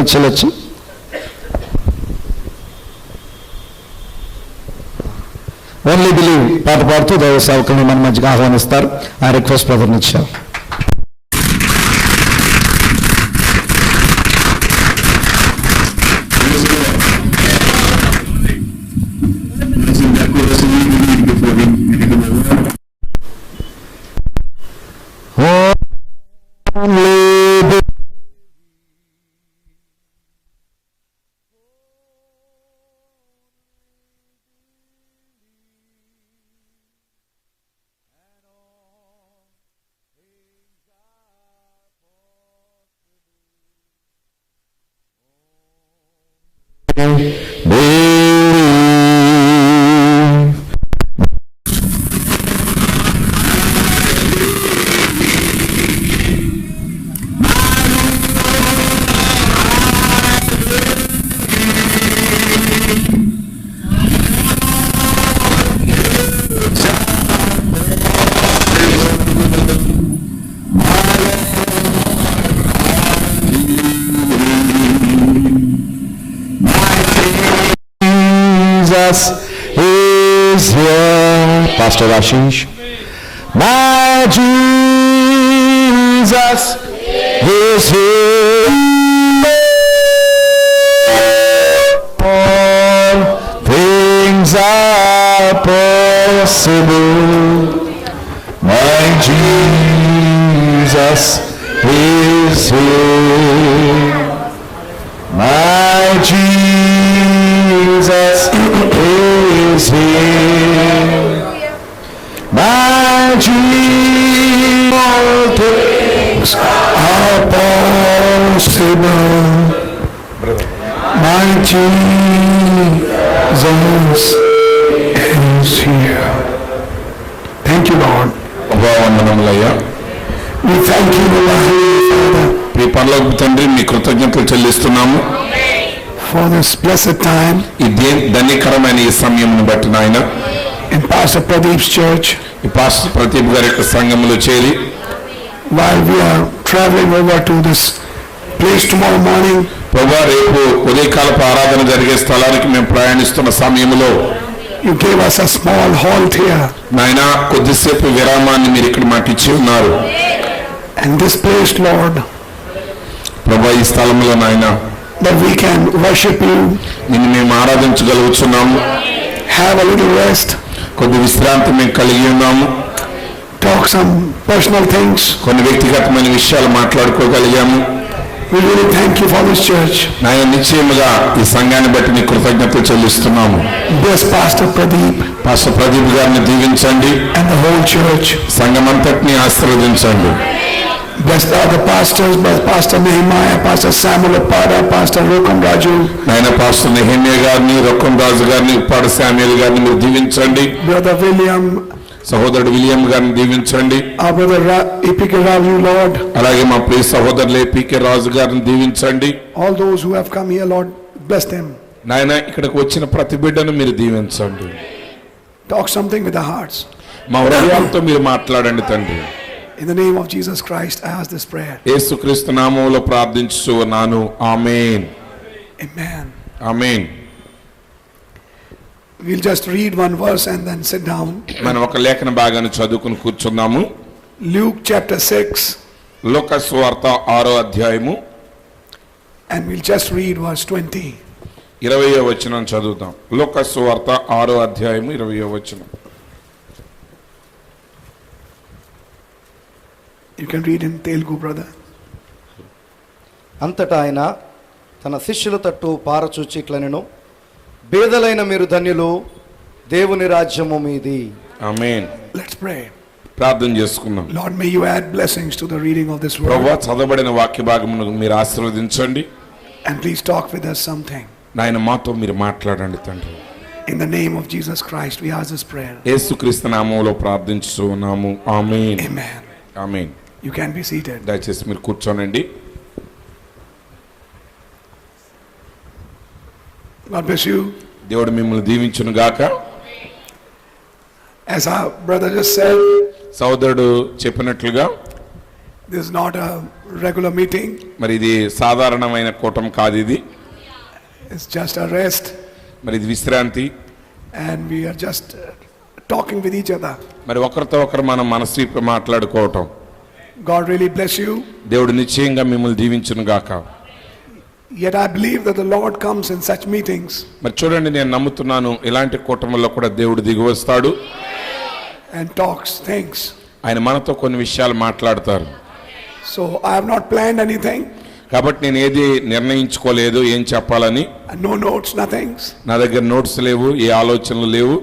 ఇచ్చేయచ్చు. Only believe పాట పాడుతూ దైవ సేవకుల్ని మన మధ్యగా ఆహ్వానిస్తారు. ఆ రిక్వెస్ట్ బ్రదర్ని ఇచ్చారు. Is here, Pastor Ashish. My Jesus is here. All things are possible. My Jesus is here. My Jesus is here. My Jesus, all things are possible. My Jesus is here. Thank you, Lord. We thank you, Lord. మీ పరలోక తండ్రి మీ కృతజ్ఞతలు చెల్లిస్తున్నాము for this blessed time ఈ ధన్యకరమైన ఈ సమయంను బట్టి నాయన. in Pastor Pradeep's church, ఈ pastor Pradeep గారి యొక్క సంఘములో చేరి while we are traveling over to this place tomorrow morning, ప్రభువా రేపు ఉదయకాలపు ఆరాధన జరిగే స్థలానికి మేము ప్రయాణిస్తున్న సమయంలో you gave us a small halt here, నాయన కొద్దిసేపు విరామాన్ని మీరు ఇక్కడ మాకు ఇచ్చి ఉన్నారు. and this place, Lord, ప్రభువా ఈ స్థలంలో నాయన that we can worship you, నిన్ను మేము ఆరాధించగలుగుతున్నాము. have a little rest, కొద్ది విశ్రాంతి మేము కలిగి ఉన్నాము. talk some personal things. కొన్ని వ్యక్తిగతమైన విషయాలు మాట్లాడుకోగలిగాము. We really thank you for this church. నాయన నిశ్చయముగా ఈ సంఘాన్ని బట్టి నీ కృతజ్ఞతలు చెల్లిస్తున్నాము. Bless Pastor Pradeep pastor Pradeep గారిని దీవించండి, and the whole church. సంఘమంతటిని ఆశీర్వదించండి. Bless the other pastors, bless Pastor Nehemiah, Pastor Samuel Upada, Pastor Rokam Raju, నాయన పాస్టర్ నెహెమ్యా గారిని, రొక్కం రాజు గారిని, ఉప్పాడ శామ్యూల్ గారిని మీరు దీవించండి. Brother William, సహోదరుడు విలియం గారిని దీవించండి. our brother E.P.K. Ravu, Lord. అలాగే మా ప్రియ సహోదరులు ఏ.పీ.కే. రాజు గారిని దీవించండి. All those who have come here, Lord, bless them. నాయన ఇక్కడికి వచ్చిన ప్రతి బిడ్డను మీరు దీవించండి. Talk something with our hearts. మా హృదయాలతో మీరు మాట్లాడండి తండ్రి. In the name of Jesus Christ, I ask this prayer. యేసుక్రీస్తు నామములో ప్రార్థించుచున్నాను. ఆమేన్. Amen. Amen. We'll just read one verse and then sit down. మనం ఒక లేఖన భాగాన్ని చదువుకుని కూర్చుందాము. Luke chapter 6, లూకా సువార్త 6వ అధ్యాయము and we'll just read verse 20. 20వ వచనం చదువుతాం. లూకా సువార్త 6వ అధ్యాయము 20వ వచనం. You can read in Telugu, brother. అంతటా ఆయన తన శిష్యుల తట్టు పారచూచి ఇట్లనెను, బేదలైన మీరు ధన్యులు, దేవుని రాజ్యము మీది. ఆమేన్. Let's pray. ప్రార్థన చేసుకుందాం. Lord, may you add blessings to the reading of this word. ప్రభువా చదవబడిన వాక్య భాగమును మీరు ఆశీర్వదించండి. And please talk with us something. నాయన మాతో మీరు మాట్లాడండి తండ్రి. In the name of Jesus Christ, we ask this prayer. యేసుక్రీస్తు నామములో ప్రార్థించుచున్నాము. ఆమేన్. Amen. Amen. You can be seated. దయచేసి మీరు కూర్చోనండి. God bless you. దేవుడు మిమ్మల్ని దీవించును గాక. As our brother just said, సోదరుడు చెప్పినట్లుగా this is not a regular meeting. మరి ఇది సాధారణమైన కూటం కాదు ఇది. It's just a rest, మరి ఇది విశ్రాంతి. and we are just talking with each other. మరి ఒకరితో ఒకరు మనం మనసు విప్పి మాట్లాడుకోవటం. God really bless you. దేవుడు నిశ్చయంగా మిమ్మల్ని దీవించును గాక. Yet I believe that the Lord comes in such meetings. మరి చూడండి, నేను నమ్ముతున్నాను ఇలాంటి కూటముల్లో కూడా దేవుడు దిగి వస్తాడు, And talks things. ఆయన మనతో కొన్ని విషయాలు మాట్లాడతారు. So I have not planned anything. కాబట్టి నేను ఏది నిర్ణయించుకోలేదు ఏం చెప్పాలని. And no notes, nothing. నా దగ్గర నోట్స్ లేవు, ఏ ఆలోచనలు లేవు.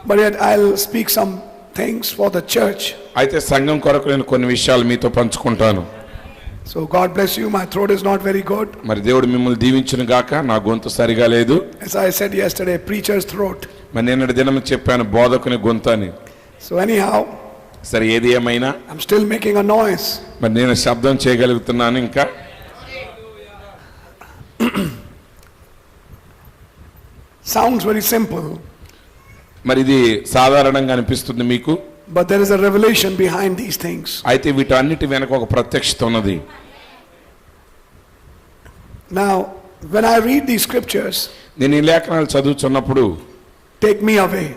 But yet I'll speak some things for the church. అయితే సంఘం కొరకు నేను కొన్ని విషయాలు మీతో పంచుకుంటాను. So God bless you. My throat is not very good. మరి దేవుడు మిమ్మల్ని దీవించును గాక. నా గొంతు సరిగా లేదు. As I said yesterday, preacher's throat. మరి నిన్నటి దినం చెప్పాను బోధకుని గొంతు అని. So anyhow, సరే ఏది ఏమైనా I'm still making a noise. మరి నేను శబ్దం చేయగలుగుతున్నాను ఇంకా. Sounds very simple, మరి ఇది సాధారణంగా అనిపిస్తుంది మీకు, but there is a revelation behind these things. అయితే వీటన్నిటి వెనక ఒక ప్రత్యక్షత ఉన్నది. Now, when I read these scriptures, నేను ఈ లేఖనాలు చదువుతున్నప్పుడు take me away.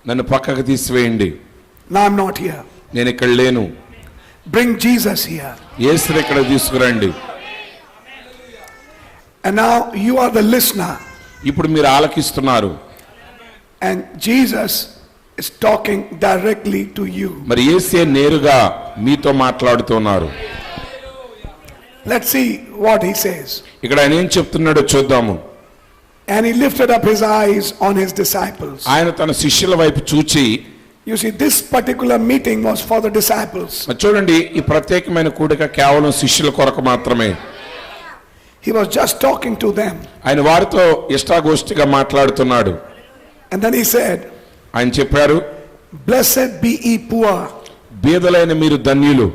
నన్ను పక్కకు తీసివేయండి. Now I'm not here. నేను ఇక్కడ లేను. Bring Jesus here. యేసుని ఇక్కడ తీసుకురండి. And now you are the listener. ఇప్పుడు మీరు ఆలకిస్తున్నారు. And Jesus is talking directly to you. మరి యేసే నేరుగా మీతో మాట్లాడుతున్నారు. Let's see what he says. ఇక్కడ ఆయన ఏం చెప్తున్నాడో చూద్దాము. And he lifted up his eyes on his disciples. ఆయన తన శిష్యుల వైపు చూచి, You see, this particular meeting was for the disciples. మరి చూడండి, ఈ ప్రత్యేకమైన కూడిక కేవలం శిష్యుల కొరకు మాత్రమే. He was just talking to them. ఆయన వారితో ఇష్టాగోష్ఠిగా మాట్లాడుతున్నాడు. And then he said, ఆయన చెప్పారు, Blessed be ye poor, బీదలైన మీరు ధన్యులు,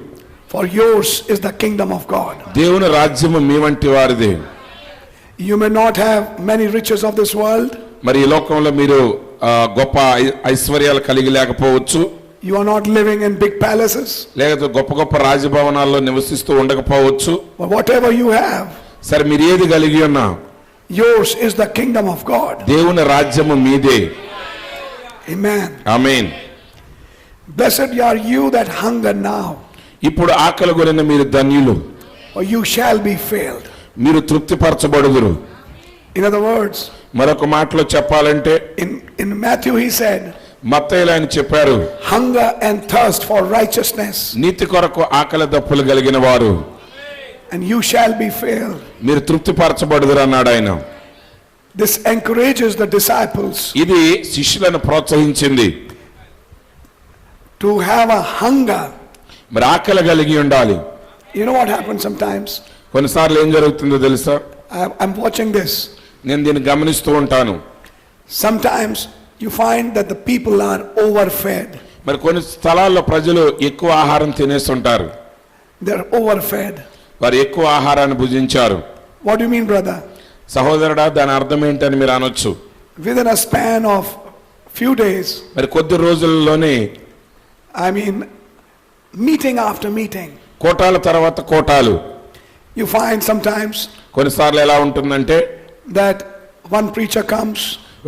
for yours is the kingdom of God. దేవుని రాజ్యము మీ వంటి వారిదే. You may not have many riches of this world. మరి ఈ లోకంలో మీరు గొప్ప ఐశ్వర్యాలు కలిగి లేకపోవచ్చు, You are not living in big palaces. లేకపోతే గొప్ప గొప్ప రాజభవనాల్లో నివసిస్తూ ఉండకపోవచ్చు. But whatever you have, సరే మీరు ఏది కలిగి ఉన్నా yours is the kingdom of God. దేవుని రాజ్యము మీదే. Amen. Amen. Blessed are you that hunger now, ఇప్పుడు ఆకలి కొనిన మీరు ధన్యులు, for you shall be filled. మీరు తృప్తిపరచబడుదురు. In other words, మరొక మాటలో చెప్పాలంటే in Matthew he said, మత్తయిలో ఆయన చెప్పారు, hunger and thirst for righteousness, నీతి కొరకు ఆకలి దప్పులు కలిగిన వారు, and you shall be filled. మీరు తృప్తిపరచబడుదురు అన్నాడు ఆయన. This encourages the disciples ఇది శిష్యులను ప్రోత్సహించింది. to have a hunger. మరి ఆకలి కలిగి ఉండాలి. You know what happens sometimes? కొన్నిసార్లు ఏం జరుగుతుందో తెలుసా? I'm watching this. నేను దీన్ని గమనిస్తూ ఉంటాను. Sometimes you find that the people are overfed. మరి కొన్ని స్థలాల్లో ప్రజలు ఎక్కువ ఆహారం తినేస్తుంటారు. They're overfed. వారు ఎక్కువ ఆహారాన్ని భుజించారు. What do you mean, brother? సహోదరుడా, దాని అర్థం ఏంటని మీరు అనొచ్చు. Within a span of few days, మరి కొద్ది రోజుల్లోనే, I mean meeting after meeting, కోటాల తర్వాత కోటాలు. you find sometimes కొన్నిసార్లు ఎలా ఉంటుందంటే, that one preacher comes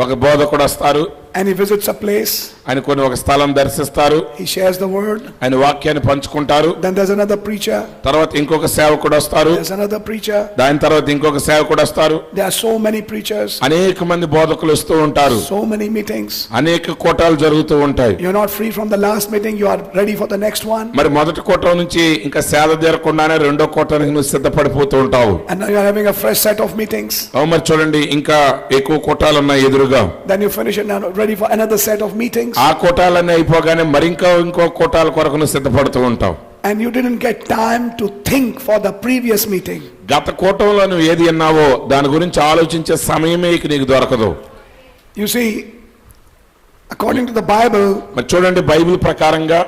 ఒక బోధకుడు వస్తారు, and he visits a place, ఆయన కొన్ని ఒక స్థలం దర్శిస్తారు, he shares the word, ఆయన వాక్యాన్ని పంచుకుంటారు. then there's another preacher, తర్వాత ఇంకొక సేవకుడు వస్తారు, there's another preacher, దాని తర్వాత ఇంకొక సేవకుడు వస్తారు. there are so many preachers, అనేక మంది బోధకులు వస్తూ ఉంటారు, so many meetings. అనేక కోటాలు జరుగుతూ ఉంటాయి. You're not free from the last meeting, you are ready for the next one, మరి మొదటి కోటం నుంచి ఇంకా సేద తీరకుండానే రెండో కోటానికి నువ్వు సిద్ధపడిపోతూ ఉంటావు. and now you're having a fresh set of meetings. మరి చూడండి, ఇంకా ఎక్కువ కోటాలు ఉన్నాయి ఎదురుగా. Then you finish it, now ready for another set of meetings, ఆ కోటాలన్నీ అయిపోగానే మరి ఇంకో కోటాల కొరకు నువ్వు సిద్ధపడుతూ ఉంటావు. and you didn't get time to think for the previous meeting. గత కోటంలో నువ్వు ఏది అన్నావో దాని గురించి ఆలోచించే సమయమే ఇక నీకు దొరకదు. You see, according to the Bible, మరి చూడండి, బైబిల్ ప్రకారంగా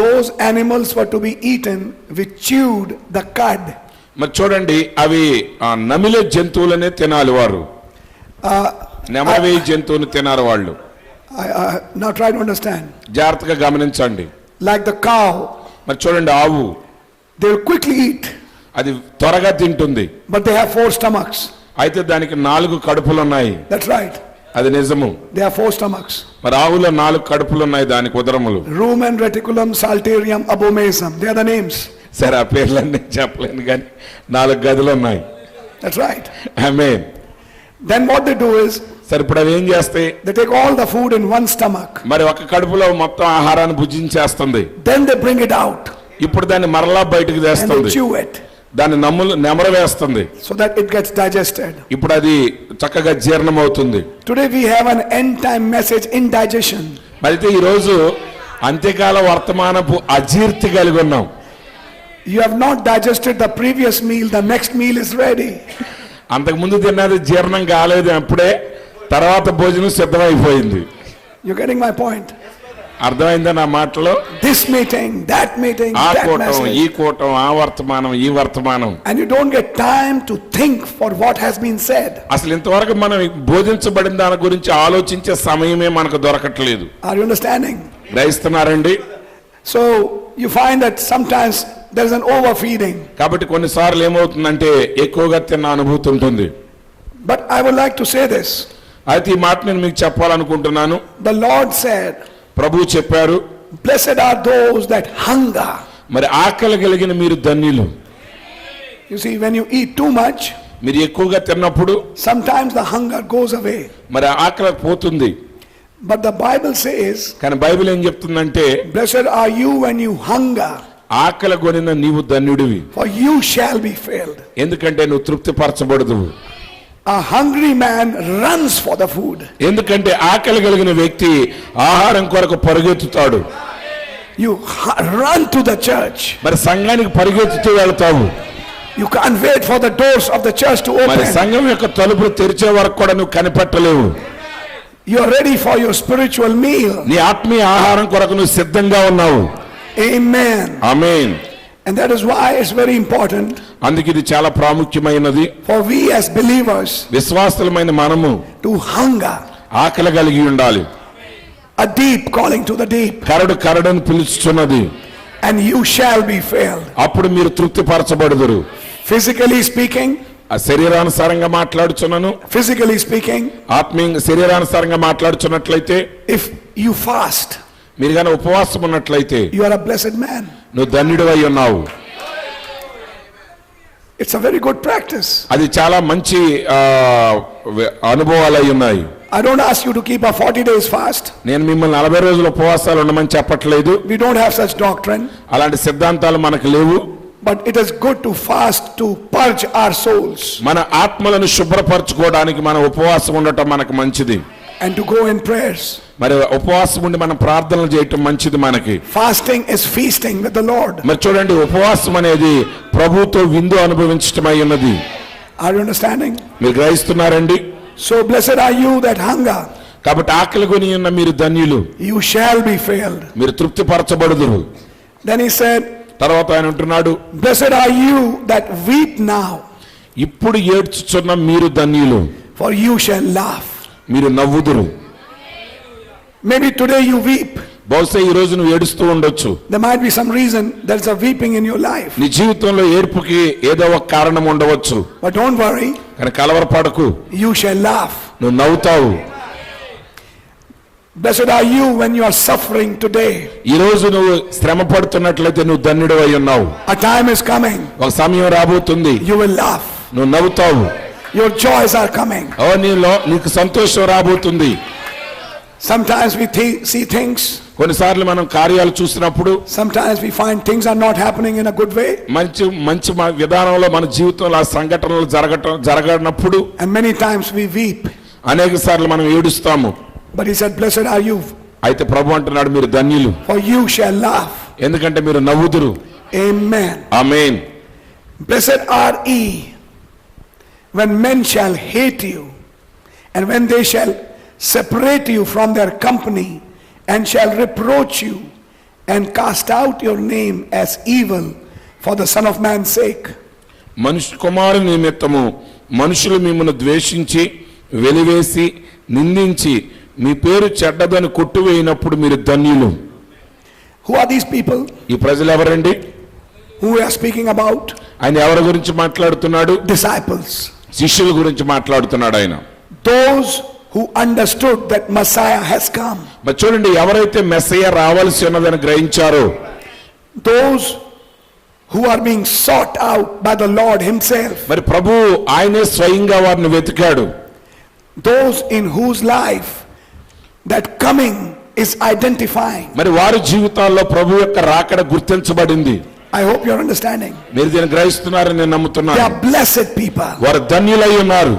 those animals were to be eaten which chewed the cud. మరి చూడండి, అవి నమిలే జంతువులనే తినాలి వారు. నెమలి జంతువుని తినారు వాళ్ళు. Now try to understand. జాగ్రత్తగా గమనించండి. Like the cow, మరి చూడండి, ఆవు they will quickly eat. అది త్వరగా తింటుంది, but they have 4 stomachs. అయితే దానికి 4 కడుపులు ఉన్నాయి. That's right. అది నిజము. They have 4 stomachs. మరి ఆవులో 4 కడుపులు ఉన్నాయి, దానికి ఉదరములు. Rumen, reticulum, salterium, abomasum. They are the names. సరే ఆ పేర్లన్నీ చెప్పలేను కానీ 4 గదులు ఉన్నాయి. That's right. Amen. Then what they do is, సరే ఇప్పుడు అవి ఏం చేస్తాయి? they take all the food in one stomach. మరి ఒక కడుపులో మొత్తం ఆహారాన్ని భుజించేస్తుంది. Then they bring it out ఇప్పుడు దాన్ని మరలా బయటకు and they తెస్తుంది, chew it దాన్ని నెమర వేస్తుంది. so that it gets digested. ఇప్పుడు అది చక్కగా జీర్ణం అవుతుంది. Today we have an end time message, indigestion. మరి అయితే ఈ రోజు అంత్యకాల వర్తమానపు అజీర్తి కలిగి ఉన్నాం. You have not digested the previous meal, the next meal is ready. అంతకు ముందు తిన్నది జీర్ణం కాలేదు, అప్పుడే తర్వాత భోజనం సిద్ధమైపోయింది. You're getting my point? అర్థమైందా నా మాటలో? This meeting, that meeting, ఆ that కూటం, ఈ message. కూటం, ఆ వర్తమానం, ఈ వర్తమానం. And you don't get time to think for what has been said. అసలు ఇంతవరకు మనం బోధించబడిన దాని గురించి ఆలోచించే సమయమే మనకు దొరకట్లేదు. Are you understanding? గ్రహిస్తున్నారండి? So you find that sometimes there is an overfeeding. కాబట్టి కొన్నిసార్లు ఏమవుతుందంటే ఎక్కువగా తిన్న అనుభూతి ఉంటుంది. But I would like to say this. అయితే ఈ మాట నేను మీకు చెప్పాలనుకుంటున్నాను. The Lord said, ప్రభువు చెప్పారు, blessed are those that hunger. మరి ఆకలి కలిగిన మీరు ధన్యులు. You see, when you eat too much, మీరు ఎక్కువగా తిన్నప్పుడు sometimes the hunger goes away. మరి ఆకలి పోతుంది. But the Bible says, కానీ బైబిల్ ఏం చెప్తుందంటే, blessed are you when you hunger, ఆకలి కొనిన నీవు ధన్యుడివి, for you shall be filled. ఎందుకంటే నువ్వు తృప్తిపరచబడదు. A hungry man runs for the food. ఎందుకంటే ఆకలి కలిగిన వ్యక్తి ఆహారం కొరకు పరిగెత్తుతాడు. You run to the church. మరి సంఘానికి పరిగెత్తుతూ వెళ్తావు. You can't wait for the doors of the church to మరి open. సంఘం యొక్క తలుపులు తెరిచే వరకు కూడా నువ్వు కనిపెట్టలేవు. You are ready for your spiritual meal. నీ ఆత్మీయ ఆహారం కొరకు నువ్వు సిద్ధంగా ఉన్నావు. Amen. Amen. And that is why it's very important అందుకే ఇది చాలా ప్రాముఖ్యమైనది. for we as believers విశ్వాసులమైన మనము to hunger. ఆకలి కలిగి ఉండాలి. A deep calling to the deep. కరడుని పిలుచుచున్నది. And you shall be filled. అప్పుడు మీరు తృప్తిపరచబడుదురు. Physically speaking, ఆ శరీరానుసారంగా మాట్లాడుచున్నాను. physically speaking, ఆత్మీయ శరీరానుసారంగా మాట్లాడుచున్నట్లయితే, if you fast, మీరు గాని ఉపవాసం ఉన్నట్లయితే you are a blessed man. నువ్వు ధన్యుడివై ఉన్నావు. It's a very good practice. అది చాలా మంచి అనుభవాలు అయి ఉన్నాయి. I don't ask you to keep a 40 days fast. నేను మిమ్మల్ని 40 రోజుల ఉపవాసాలు ఉండమని చెప్పట్లేదు. We don't have such doctrine. అలాంటి సిద్ధాంతాలు మనకు లేవు. But it is good to fast to purge our souls మన ఆత్మలను శుభ్రపరచుకోవడానికి మన ఉపవాసం ఉండటం మనకు మంచిది. and to go in prayers. మరి ఉపవాసం ఉండి మనం ప్రార్థనలు చేయటం మంచిది మనకి. Fasting is feasting with the Lord. మరి చూడండి, ఉపవాసం అనేది ప్రభువుతో విందు అనుభవించటమై ఉన్నది. Are you understanding? మీరు గ్రహిస్తున్నారండి? So blessed are you that hunger. కాబట్టి ఆకలి కొని ఉన్న మీరు ధన్యులు, You shall be filled. మీరు తృప్తిపరచబడుదురు. Then he said, తర్వాత ఆయన అంటున్నాడు, blessed are you that weep now, ఇప్పుడు ఏడ్చుచున్న మీరు ధన్యులు, for you shall laugh. మీరు నవ్వుదురు. Maybe today you weep. బహుశా ఈ రోజు నువ్వు ఏడుస్తూ ఉండొచ్చు. There might be some reason there's a weeping in your life. నీ జీవితంలో ఏడ్పుకి ఏదో ఒక కారణం ఉండవచ్చు. But don't worry, కానీ కలవరపడకు, you shall laugh. నువ్వు నవ్వుతావు. Blessed are you when you are suffering today. ఈ రోజు నువ్వు శ్రమ పడుతున్నట్లయితే నువ్వు ధన్యుడివై ఉన్నావు. A time is coming. ఒక సమయం రాబోతుంది, You will laugh. నువ్వు నవ్వుతావు. Your joys are coming. నీకు సంతోషం రాబోతుంది. Sometimes we see things. కొన్నిసార్లు మనం కార్యాలు చూసినప్పుడు, Sometimes we find things are not happening in a good way. మంచి విధానంలో మన జీవితంలో ఆ సంఘటనలు జరగనప్పుడు And many times we weep. అనేక సార్లు మనం ఏడుస్తాము. But he said, blessed are you, అయితే ప్రభు అంటున్నాడు, మీరు ధన్యులు, for you shall laugh. ఎందుకంటే మీరు నవ్వుదురు. Amen. Amen. Blessed are ye when men shall hate you, and when they shall separate you from their company, and shall reproach you, and cast out your name as evil for the Son of Man's sake. మనుష్య కుమారుని నిమిత్తము మనుషులు మిమ్మల్ని ద్వేషించి వెలివేసి నిందించి మీ పేరు చెడ్డదని కొట్టువేయినప్పుడు మీరు ధన్యులు. Who are these people? ఈ ప్రజలు ఎవరండి? Who we are speaking about? ఆయన ఎవరి గురించి మాట్లాడుతున్నాడు? Disciples. శిష్యుల గురించి మాట్లాడుతున్నాడు ఆయన. Those who understood that Messiah has come. మరి చూడండి, ఎవరైతే మెస్సయ్య రావాల్సి ఉన్నదని గ్రహించారో, Those who are being sought out by the Lord himself. మరి ప్రభు ఆయనే స్వయంగా వారిని వెతికాడు. Those in whose life that coming is identifying. మరి వారి జీవితాల్లో ప్రభు యొక్క రాకడ గుర్తించబడింది. I hope you're understanding. మీరు దీన్ని గ్రహిస్తున్నారని నేను They నమ్ముతున్నాను. are blessed people. వారు ధన్యులై ఉన్నారు.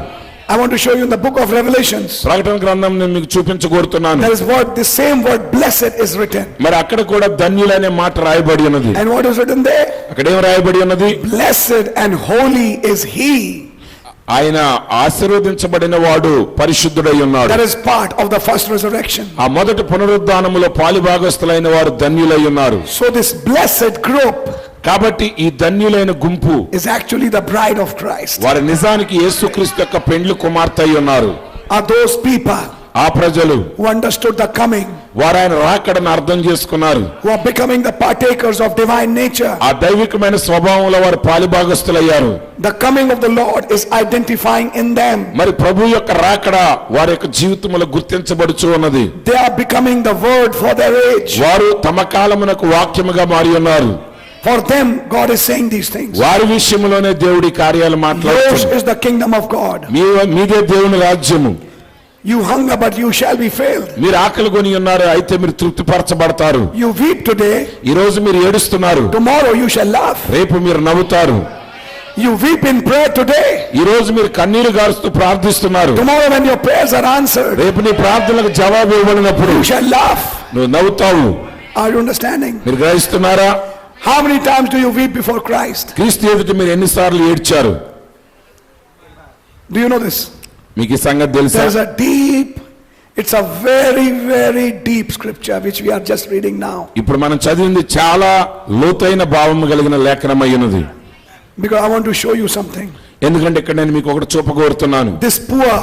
I want to show you in the book of Revelations. ప్రకటన గ్రంథం నేను మీకు చూపించగోరుతున్నాను. There is word, the same word blessed is written. మరి అక్కడ కూడా ధన్యులనే మాట రాయబడి ఉన్నది. And what is written there? అక్కడ ఏం రాయబడి ఉన్నది? Blessed and holy is he. ఆయన ఆశీర్వదించబడిన వాడు పరిశుద్ధుడై ఉన్నాడు. That is part of the first resurrection. ఆ మొదటి పునరుద్ధానములో పాలిభాగస్తులైన వారు ధన్యులై ఉన్నారు. So this blessed group కాబట్టి ఈ ధన్యులైన గుంపు is actually the bride of Christ. వారు నిజానికి యేసుక్రీస్తు యొక్క పెండ్లి కుమార్తె అయి ఉన్నారు. Are those people ఆ ప్రజలు who understood the coming, వారు ఆయన రాకడను అర్థం చేసుకున్నారు. who are becoming the partakers of divine nature. ఆ దైవికమైన స్వభావంలో వారు పాలిభాగస్తులయ్యారు. The coming of the Lord is identifying in them. మరి ప్రభు యొక్క రాకడ వారి యొక్క జీవితంలో గుర్తించబడుచు ఉన్నది. They are becoming the word for their age. వారు తమ కాలమునకు వాక్యముగా మారి ఉన్నారు. For them, God is saying these things. వారి విషయంలోనే దేవుడి కార్యాలు Yours మాట్లాడుతున్నారు. is the kingdom of God. మీదే దేవుని రాజ్యము. You hunger, but you shall be filled. మీరు ఆకలి కొని ఉన్నారు, అయితే మీరు తృప్తిపరచబడతారు. You weep today, ఈ రోజు మీరు ఏడుస్తున్నారు, tomorrow you shall laugh. రేపు మీరు నవ్వుతారు. You weep in prayer today, ఈ రోజు మీరు కన్నీరు గారుస్తూ ప్రార్థిస్తున్నారు, tomorrow when your prayers are answered, రేపు నీ ప్రార్థనలకు జవాబు ఇవ్వబడినప్పుడు you shall laugh. నువ్వు నవ్వుతావు. Are you understanding? మీరు గ్రహిస్తున్నారా? How many times do you weep before Christ? క్రీస్తు ఎదుట మీరు ఎన్నిసార్లు ఏడ్చారు? Do you know this? మీకు ఈ సంగతి తెలుసా? There's a deep, it's a very, very deep scripture which we are just reading now. ఇప్పుడు మనం చదివింది చాలా లోతైన భావము కలిగిన లేఖనం అయ్యున్నది. Because I want to show you something. ఎందుకంటే ఇక్కడ నేను మీకు ఒకటి చూపగోరుతున్నాను. This poor,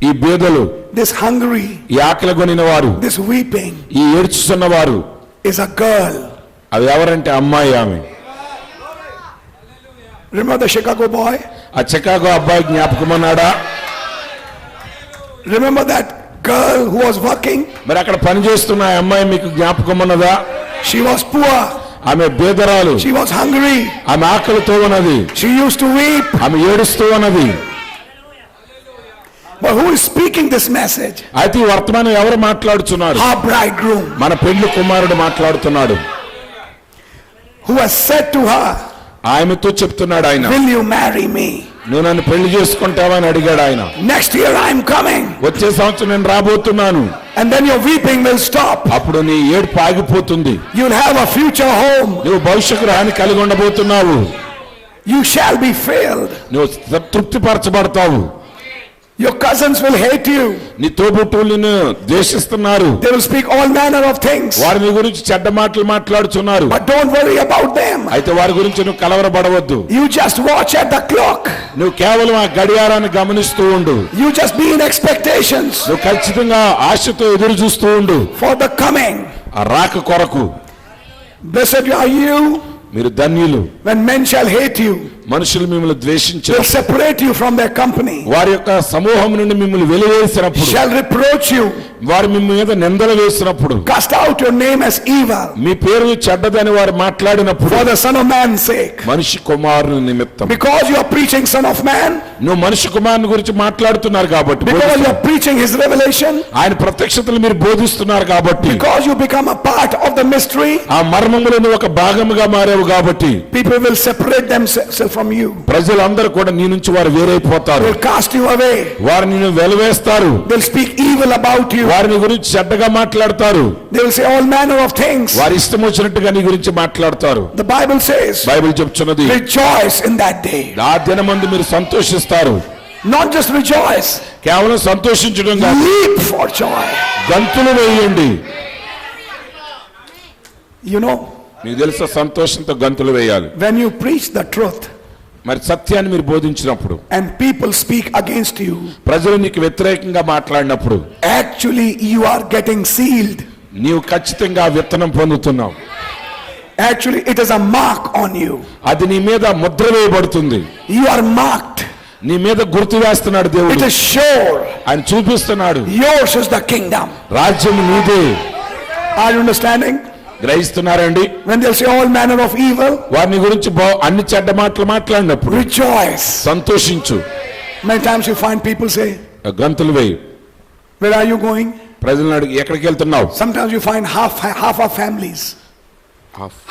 ఈ బేదలు, this hungry, ఈ ఆకలి కొనిన వారు, this weeping ఈ ఏడ్చుతున్న వారు, is a girl. అది ఎవరంటే అమ్మాయి. ఆమె Remember the Chicago boy? ఆ చికాగో అబ్బాయి జ్ఞాపకం అన్నాడా? Remember that girl who was working? మరి అక్కడ పనిచేస్తున్న ఆ అమ్మాయి మీకు జ్ఞాపకం ఉన్నదా? She was poor. ఆమె బేదరాలు, She was hungry. ఆమె ఆకలితో ఉన్నది, She used to weep. ఆమె ఏడుస్తూ ఉన్నది. But who is speaking this message? అయితే ఈ వర్తమానం ఎవరు మాట్లాడుతున్నారు? Our bridegroom, మన పెళ్లి కుమారుడు మాట్లాడుతున్నాడు. who has said to her, ఆమెతో చెప్తున్నాడు ఆయన, will you marry me? నువ్వు నన్ను పెళ్లి చేసుకుంటావా అని అడిగాడు ఆయన. Next year I am coming. వచ్చే సంవత్సరం నేను రాబోతున్నాను. And then your weeping will stop. అప్పుడు నీ ఏడుపు ఆగిపోతుంది. You'll have a future home. నువ్వు భవిష్యత్తు గృహాన్ని కలిగి ఉండబోతున్నావు. You shall be filled. నువ్వు తృప్తిపరచబడతావు. Your cousins will hate you. నీ తోబుట్టువులు నిన్ను ద్వేషిస్తున్నారు. They will speak all manner of things. వారి నీ గురించి చెడ్డ మాటలు మాట్లాడుతున్నారు. But don't worry about them. అయితే వారి గురించి నువ్వు కలవరపడవద్దు. You just watch at the clock. నువ్వు కేవలం ఆ గడియారాన్ని గమనిస్తూ ఉండు. You just be in expectations నువ్వు ఖచ్చితంగా ఆశతో ఎదురు చూస్తూ ఉండు for the coming. ఆ రాక కొరకు. Blessed are you మీరు ధన్యులు. when men shall hate you, మనుషులు మిమ్మల్ని ద్వేషించారు, will separate you from their company, వారి యొక్క సమూహం నుండి మిమ్మల్ని వెలివేసినప్పుడు, shall reproach you, వారు మీ మీద నిందలు వేసినప్పుడు, cast out your name as evil మీ పేరు చెడ్డదని వారు మాట్లాడినప్పుడు, for the Son of Man's sake. మనిషి కుమారుని నిమిత్తం, Because you are preaching Son of Man, నువ్వు మనిషి కుమారుని గురించి మాట్లాడుతున్నారు కాబట్టి, because you are preaching His revelation, ఆయన ప్రత్యక్షతలు మీరు బోధిస్తున్నారు కాబట్టి, because you become a part of the mystery, ఆ మర్మములో నువ్వు ఒక భాగముగా మారావు కాబట్టి, people will separate themselves from you, ప్రజలందరూ కూడా నీ నుంచి వారు వేరైపోతారు. will cast you away, వారు నిన్ను వెలివేస్తారు, they'll speak evil about you, వారిని గురించి చెడ్డగా మాట్లాడతారు, they will say all manner of things. వారి ఇష్టం వచ్చినట్టుగా నీ గురించి మాట్లాడతారు. The Bible says, బైబిల్ చెప్తున్నది, rejoice in that day. ఆ దినమందు మీరు సంతోషిస్తారు. Not just rejoice, కేవలం సంతోషించడం కాదు, leap for joy. గంతులు వేయండి. You know, మీకు తెలుసా, సంతోషంతో గంతులు వేయాలి. when you preach the truth మరి సత్యాన్ని మీరు బోధించినప్పుడు, and people speak against you, ప్రజలు నీకు వ్యతిరేకంగా మాట్లాడినప్పుడు, actually you are getting sealed. నీవు ఖచ్చితంగా విత్తనం పొందుతున్నావు. Actually, it is a mark on you. అది నీ మీద ముద్ర వేయబడుతుంది. You are marked. నీ మీద గుర్తు వేస్తున్నాడు It దేవుడు. is sure. ఆయన చూపిస్తున్నాడు, Yours is the kingdom. రాజ్యం నీదే. Are you understanding? గ్రహిస్తున్నారండి? When they'll say all manner of evil, వారిని గురించి అన్ని చెడ్డ మాటలు మాట్లాడినప్పుడు rejoice. సంతోషించు. Many times you find people say, గంతులు వేయి. where are you going? ప్రజలను అడిగి ఎక్కడికి వెళ్తున్నావు? Sometimes you find half our families.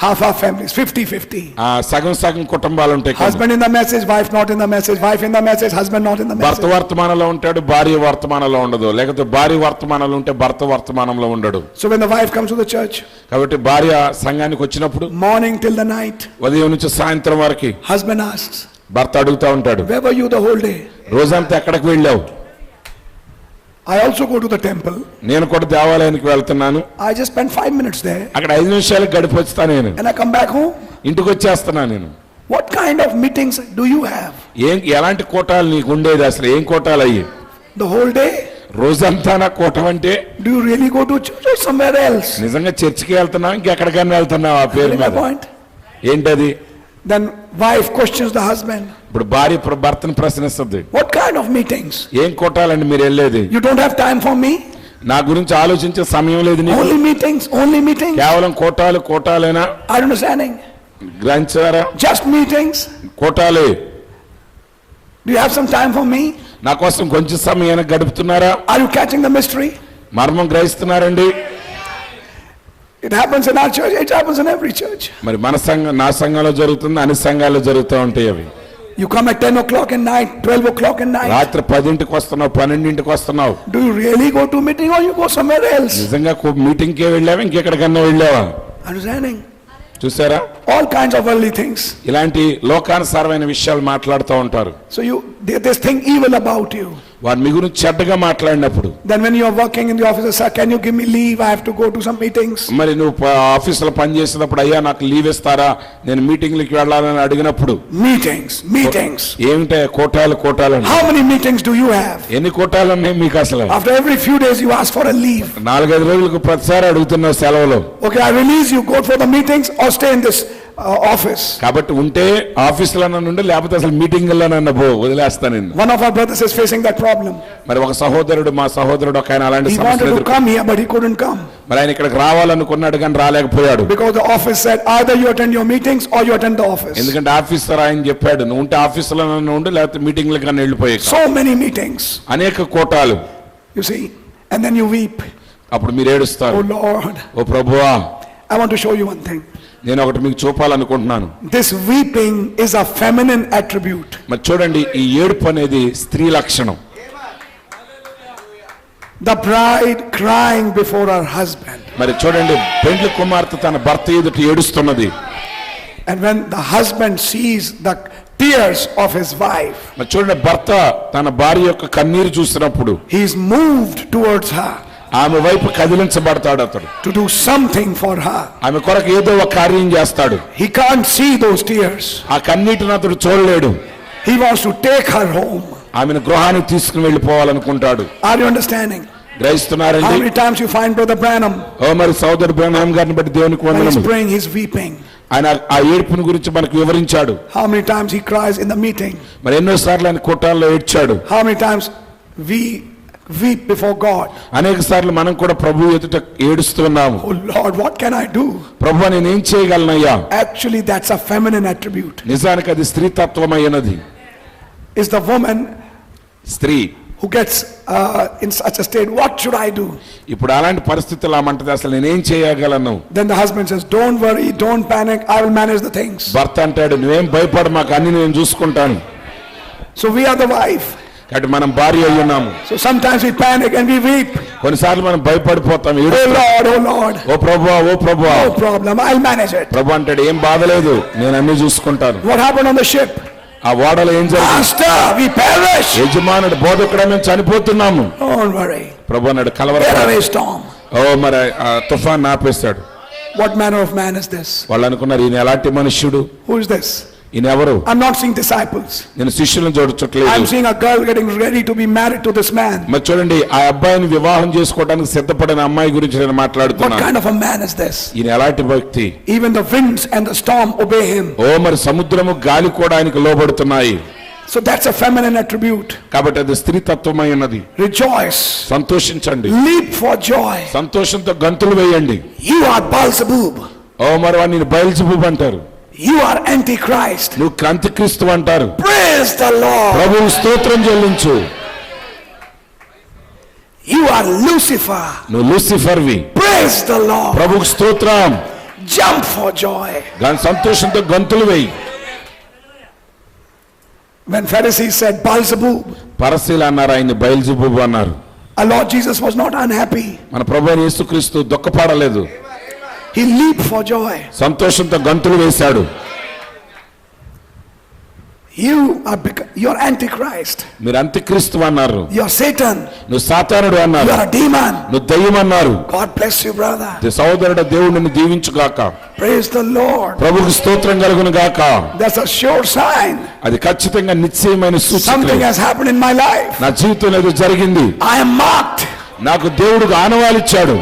Half our families, 50-50. సగం సగం కుటుంబాలు ఉంటాయి. Husband in the message, wife not in the message, wife in the message, husband not in the భర్త message. వర్తమానంలో ఉంటాడు, భార్య వర్తమానంలో ఉండదు. లేకపోతే భార్య వర్తమానంలో ఉంటే భర్త వర్తమానంలో ఉండడు. So when the wife comes to the church, కాబట్టి భార్య సంఘానికి వచ్చినప్పుడు morning till the night, ఉదయం నుంచి సాయంత్రం వరకు husband asks, భర్త అడుగుతా ఉంటాడు, where were you the whole day? రోజంతా ఎక్కడికి వెళ్ళావు? I also go to the temple. నేను కూడా దేవాలయానికి వెళ్తున్నాను, I just spend 5 minutes there అక్కడ 5 నిమిషాలకు గడిపొస్తా నేను, and I come back home. ఇంటికి వచ్చేస్తున్నా నేను. What kind of meetings do you have? ఎలాంటి కోటాలు నీకు ఉండేది? అసలు ఏం కోటాలు అయ్యి? The whole day? రోజంతా నా కోటం అంటే Do you really go to church or somewhere else? నిజంగా చర్చికి వెళ్తున్నావు, ఇంకెక్కడికైనా వెళ్తున్నావు ఆ పేరు Getting మీద? the point? ఏంటది? Then wife questions the husband. ఇప్పుడు భార్య భర్తను ప్రశ్నిస్తుంది, What kind of meetings? ఏం కోటాలండి మీరు వెళ్ళేది? You don't have time for me? నా గురించి ఆలోచించే సమయం లేదు నీకు? Only meetings, only meetings. కేవలం కోటాలేనా? Are you understanding? గ్రహించారా? Just meetings. కోటాలే. Do you have some time for me? నా కోసం కొంచెం సమయాన్ని గడుపుతున్నారా? Are you catching the mystery? మర్మం గ్రహిస్తున్నారండి? It happens in our church, it happens in every church. మరి మన సంఘం, నా సంఘంలో జరుగుతుంది, అన్ని సంఘాల్లో జరుగుతూ ఉంటాయి అవి. You come at 10 o'clock at night, 12 o'clock at night. రాత్రి 10ంటికి వస్తున్నావు, 12ంటికి వస్తున్నావు. Do you really go to meeting or you go somewhere else? నిజంగా మీటింగ్కే వెళ్ళావా, ఇంకెక్కడికన్నా వెళ్ళావా? Understanding? చూసారా? All kinds of worldly things. ఇలాంటి లోకానుసారమైన విషయాలు మాట్లాడుతూ ఉంటారు. So they think evil about you. వారు మీ గురించి చెడ్డగా మాట్లాడినప్పుడు, Then when you are working in the office, sir, can you give me leave? I have to go to some meetings. మరి నువ్వు ఆఫీసులో పని చేసినప్పుడు, అయ్యా నాకు లీవ్ ఇస్తారా, నేను మీటింగ్లకి వెళ్ళాలని అడిగినప్పుడు, Meetings. ఏమిటా కోటాలు How many meetings do you have? ఎన్ని కోటాలు ఉన్నాయి మీకు అసలు? After every few days you ask for a leave. 4-5 రోజులకు ప్రతిసారి అడుగుతున్నావు సెలవులు. Okay, I release you, go for the meetings or stay in this office. కాబట్టి ఉంటే ఆఫీసులో నుండి, లేకపోతే అసలు మీటింగ్లో నన్ను వదిలేస్తా నిన్ను. One of our brothers is facing that problem. మరి ఒక సహోదరుడు, మా సహోదరుడు ఒక ఆయన అలాంటి He సమస్యలు wanted to ఎదుర్కొన్నాడు. come here but he couldn't come. మరి ఆయన ఇక్కడికి రావాలనుకున్నాడు కానీ రాలేకపోయాడు. Because the office said either you attend your meetings or you attend the office. ఎందుకంటే ఆఫీసర్ ఆయన చెప్పాడు, నువ్వు ఉంటే ఆఫీసులో ఉండు, లేకపోతే మీటింగ్లకు కన్నా వెళ్ళిపోయాయి. So many meetings. అనేక కోటాలు. You see, and then you weep. అప్పుడు మీరు ఏడుస్తారు. Oh Lord, ఓ ప్రభువా, I want to show you one thing. నేను ఒకటి మీకు చూపాలనుకుంటున్నాను. This weeping is a feminine attribute. మరి చూడండి, ఈ ఏడుపు అనేది స్త్రీ లక్షణం. The bride crying before her husband. మరి చూడండి, పెండ్లి కుమార్తె తన భర్త ఎదుట ఏడుస్తున్నది. And when the husband sees the tears of his wife, మరి చూడండి, భర్త తన భార్య యొక్క కన్నీరు చూసినప్పుడు he is moved towards her ఆమె వైపు కదిలించబడతాడు అతడు. to do something for her. ఆమె కొరకు ఏదో ఒక కార్యం చేస్తాడు. He can't see those tears. ఆ కన్నీటిని అతడు చూడలేడు. He wants to take her home. ఆమెను గృహానికి తీసుకుని వెళ్ళిపోవాలనుకుంటాడు. Are you understanding? How గ్రహిస్తున్నారండి? many times you find Brother Branham ఓ మరి సోదరుడు బ్రహ్మాం గారిని బట్టి దేవునికి when he's వందనములు. praying, he's weeping. ఆయన ఆ ఏడుపుని గురించి మనకు వివరించాడు. How many times he cries in the meeting? మరి ఎన్నోసార్లు ఆయన కోటాల్లో ఏడ్చాడు. How many times we weep before God? అనేక సార్లు మనం కూడా ప్రభు ఎదుట ఏడుస్తున్నాము. Oh Lord, what can I do? ప్రభు నేనేం చేయగలనయ్యా? Actually, that's a feminine attribute. నిజానికి అది స్త్రీతత్వమైనది. Is the woman స్త్రీ who gets in such a state, what should I do? ఇప్పుడు అలాంటి పరిస్థితులు ఆమంటది, అసలు నేనేం చేయగలను? Then the husband says, don't worry, don't panic, I will manage the things. భర్త అంటాడు, నువ్వేం భయపడు, మాకు అన్ని నేను చూసుకుంటాను. So we are the wife. కాబట్టి మనం భార్య అయి ఉన్నాము. So sometimes we panic and we weep. కొన్నిసార్లు మనం భయపడిపోతాం. Oh Lord, oh Lord. ఓ ప్రభువా, ఓ ప్రభువా. No problem, I'll manage it. ప్రభు అంటాడు, ఏం బాధ లేదు, నేను అన్ని చూసుకుంటాను. What happened on the ship? ఆ ఓడలో ఏం జరిగింది? Master, we perish. యజమానుడు, బోధకుడా, మేము చనిపోతున్నాము. Don't worry. ప్రభు అన్నాడు, Get కలవర. away, storm. ఓ మరి ఆ తుఫాన్ ఆపేశాడు. What manner of man is this? వాళ్ళు అనుకున్నారు, ఈయన ఎలాంటి మనుష్యుడు, Who is this? ఈయన ఎవరు? I'm not seeing disciples. నేను శిష్యులను I'm చూడట్లేదు. seeing a girl getting ready to be married to this man. మరి చూడండి, ఆ అబ్బాయిని వివాహం చేసుకోవడానికి సిద్ధపడిన అమ్మాయి గురించి నేను What మాట్లాడుతున్నాను. kind of a man is this? ఈయన ఎలాంటి వ్యక్తి? Even the winds and the storm obey him. ఓ మరి సముద్రము గాలి కూడా ఆయనకు లోబడుతున్నాయి. So that's a feminine attribute. కాబట్టి అది స్త్రీ తత్వమై ఉన్నది. Rejoice. సంతోషించండి, Leap for joy. సంతోషంతో గంతులు వేయండి. You are Beelzebub. ఓ మరి వాడిని బయల్జెబూబు అంటారు, You are Antichrist. నువ్వు క్రాంతిక్రీస్తు అంటారు. Praise the Lord. ప్రభువు స్తోత్రం చెల్లించు. You are Lucifer. నువ్వు లూసిఫర్వి. Praise the Lord. ప్రభువు స్తోత్రం. Jump for joy. సంతోషంతో గంతులు వేయి. When Pharisees said Beelzebub, పరసీలు అన్నారు, ఆయన్ని బయల్జెబూబు అన్నారు. our Lord Jesus was not unhappy. మన ప్రభు అయిన యేసుక్రీస్తు దుఃఖపడలేదు, He leaped for joy. సంతోషంతో గంతులు వేశాడు. You're Antichrist. మీరు అంత్యక్రీస్తు అన్నారు, You're Satan. నువ్వు సాతానుడు అన్నారు, You're a demon. నువ్వు దయ్యం అన్నారు. God bless you, brother. సహోదరుడు, దేవుడు నిన్ను దీవించుగాక. Praise the Lord. ప్రభువుకు స్తోత్రం కలుగును గాక. That's a sure sign. అది ఖచ్చితంగా నిశ్చయమైన Something సూచన. has happened in my life. నా జీవితంలో ఏదో జరిగింది, I am marked. నాకు దేవుడు ఆనవాలిచ్చాడు.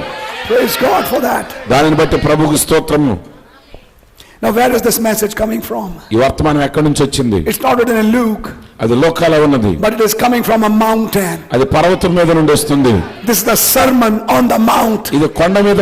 Praise God for that. దానిని బట్టి ప్రభువుకు స్తోత్రము. Now where is this message coming from? ఈ వర్తమానం ఎక్కడి నుంచి వచ్చింది? It's not written in Luke, అది లోకాల ఉన్నది, but it is coming from a mountain. అది పర్వతం మీద నుండి వస్తుంది. This is the sermon on the mount. ఇది కొండ మీద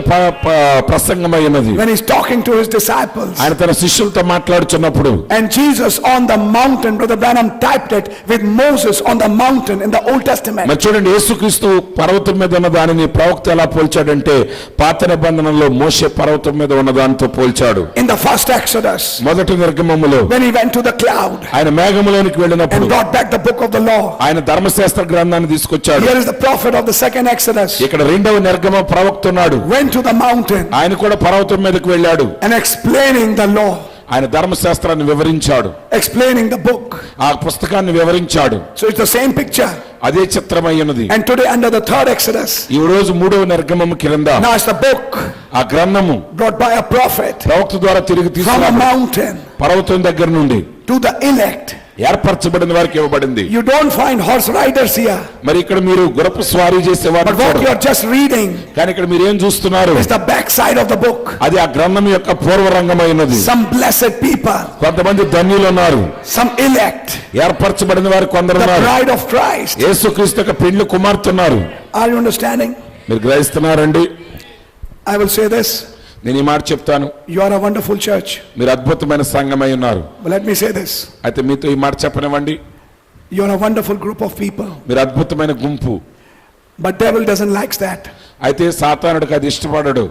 ప్రసంగమై ఉన్నది. When he's talking to his disciples. ఆయన తన శిష్యులతో మాట్లాడుచున్నప్పుడు, And Jesus on the mountain, Brother Branham typed it with Moses on the mountain in the Old Testament. మరి చూడండి, యేసుక్రీస్తు పర్వతం మీద ఉన్న దానిని ప్రవక్త ఎలా పోల్చాడంటే పాత నిబంధనలో మోషే పర్వతం మీద ఉన్న దానితో పోల్చాడు. In the first Exodus, మొదటి నిర్గమములో when he went to the cloud ఆయన మేఘములోనికి వెళ్ళినప్పుడు and brought back the book of the law. ఆయన ధర్మశాస్త్ర గ్రంథాన్ని తీసుకొచ్చాడు. Here is the prophet of the second Exodus. ఇక్కడ రెండవ నిర్గమ ప్రవక్త ఉన్నాడు. Went to the mountain ఆయన కూడా పర్వతం మీదకు వెళ్ళాడు. and explaining the law, ఆయన ధర్మశాస్త్రాన్ని వివరించాడు, explaining the book. ఆ పుస్తకాన్ని వివరించాడు. So it's the same picture. అదే చిత్రమై ఉన్నది. And today under the third Exodus, ఈ రోజు మూడవ నిర్గమము కింద now it's the book ఆ గ్రంథము brought by a prophet ప్రవక్త ద్వారా తిరిగి from a తీసుకున్నాడు. mountain పర్వతం దగ్గర నుండి to the elect. ఏర్పరచబడిన వారికి ఇవ్వబడింది. You don't find horse riders here, మరి ఇక్కడ మీరు గుర్రపు స్వారీ చేసేవారు, but what you're just reading కానీ ఇక్కడ మీరు ఏం చూస్తున్నారు? is the backside of the book. అది ఆ గ్రంథం యొక్క పూర్వరంగమైనది. Some blessed people, కొంతమంది ధన్యులు ఉన్నారు, some elect, ఏర్పరచబడిన వారు కొందరు the ఉన్నారు, bride of Christ. యేసుక్రీస్తు యొక్క పెండ్లి కుమార్తె ఉన్నారు. Are you understanding? మీరు గ్రహిస్తున్నారండి? I will say this. నేను ఈ మాట చెప్తాను, You are a wonderful church. మీరు అద్భుతమైన సంఘమై ఉన్నారు. But let me say this. అయితే మీతో ఈ మాట చెప్పనివ్వండి, You are a wonderful group of people. మీరు అద్భుతమైన గుంపు. But devil doesn't like that. అయితే సాతానుడికి అది ఇష్టపడడు.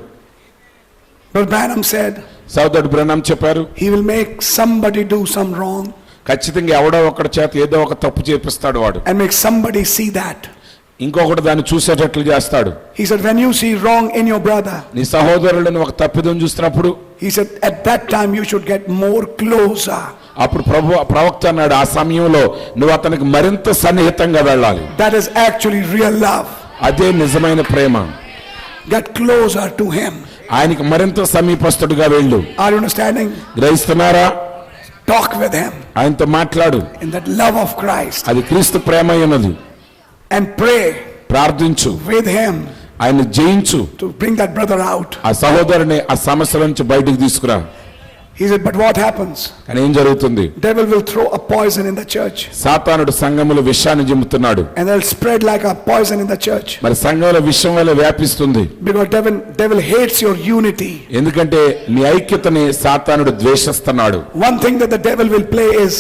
But Branham said సోదరుడు బ్రహ్నం చెప్పారు, he will make somebody do some wrong ఖచ్చితంగా ఎవడో ఒకటి చేత ఏదో ఒక తప్పు చేపిస్తాడు వాడు, and make somebody see that. ఇంకొకటి దాన్ని చూసేటట్లు చేస్తాడు. He said when you see wrong in your brother, నీ సహోదరులను ఒక తప్పిదం చూస్తున్నప్పుడు he said at that time you should get more closer. అప్పుడు ప్రవక్త అన్నాడు, ఆ సమయంలో నువ్వు అతనికి మరింత సన్నిహితంగా వెళ్ళాలి. That is actually real love. అదే నిజమైన ప్రేమ. Get closer to him. ఆయనకి మరింత సమీపస్తుడుగా వెళ్ళు. Are you understanding? గ్రహిస్తున్నారా? Talk with him ఆయనతో మాట్లాడు. in that love of Christ అది క్రీస్తు ప్రేమ అన్నది. and pray ప్రార్థించు, with him ఆయన జయించు, to bring that brother out. ఆ సహోదరుని ఆ సమస్యల నుంచి బయటకు తీసుకురా. He said but what happens? కానీ ఏం జరుగుతుంది? Devil will throw a poison in the church సాతానుడు సంఘములో విషాన్ని జిమ్ముతున్నాడు. and they'll spread like a poison in the church మరి సంఘంలో విషం వల్ల వ్యాపిస్తుంది. because devil hates your unity. ఎందుకంటే నీ ఐక్యతని సాతానుడు ద్వేషిస్తున్నాడు. One thing that the devil will play is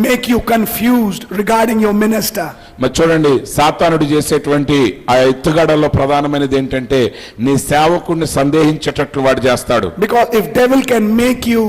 make you confused regarding your minister. మరి చూడండి, సాతానుడు చేసేటువంటి ఆ ఎత్తుగడల్లో ప్రధానమైనది ఏంటంటే నీ సేవకుడిని సందేహించేటట్లు వాడు చేస్తాడు. Because if devil can make you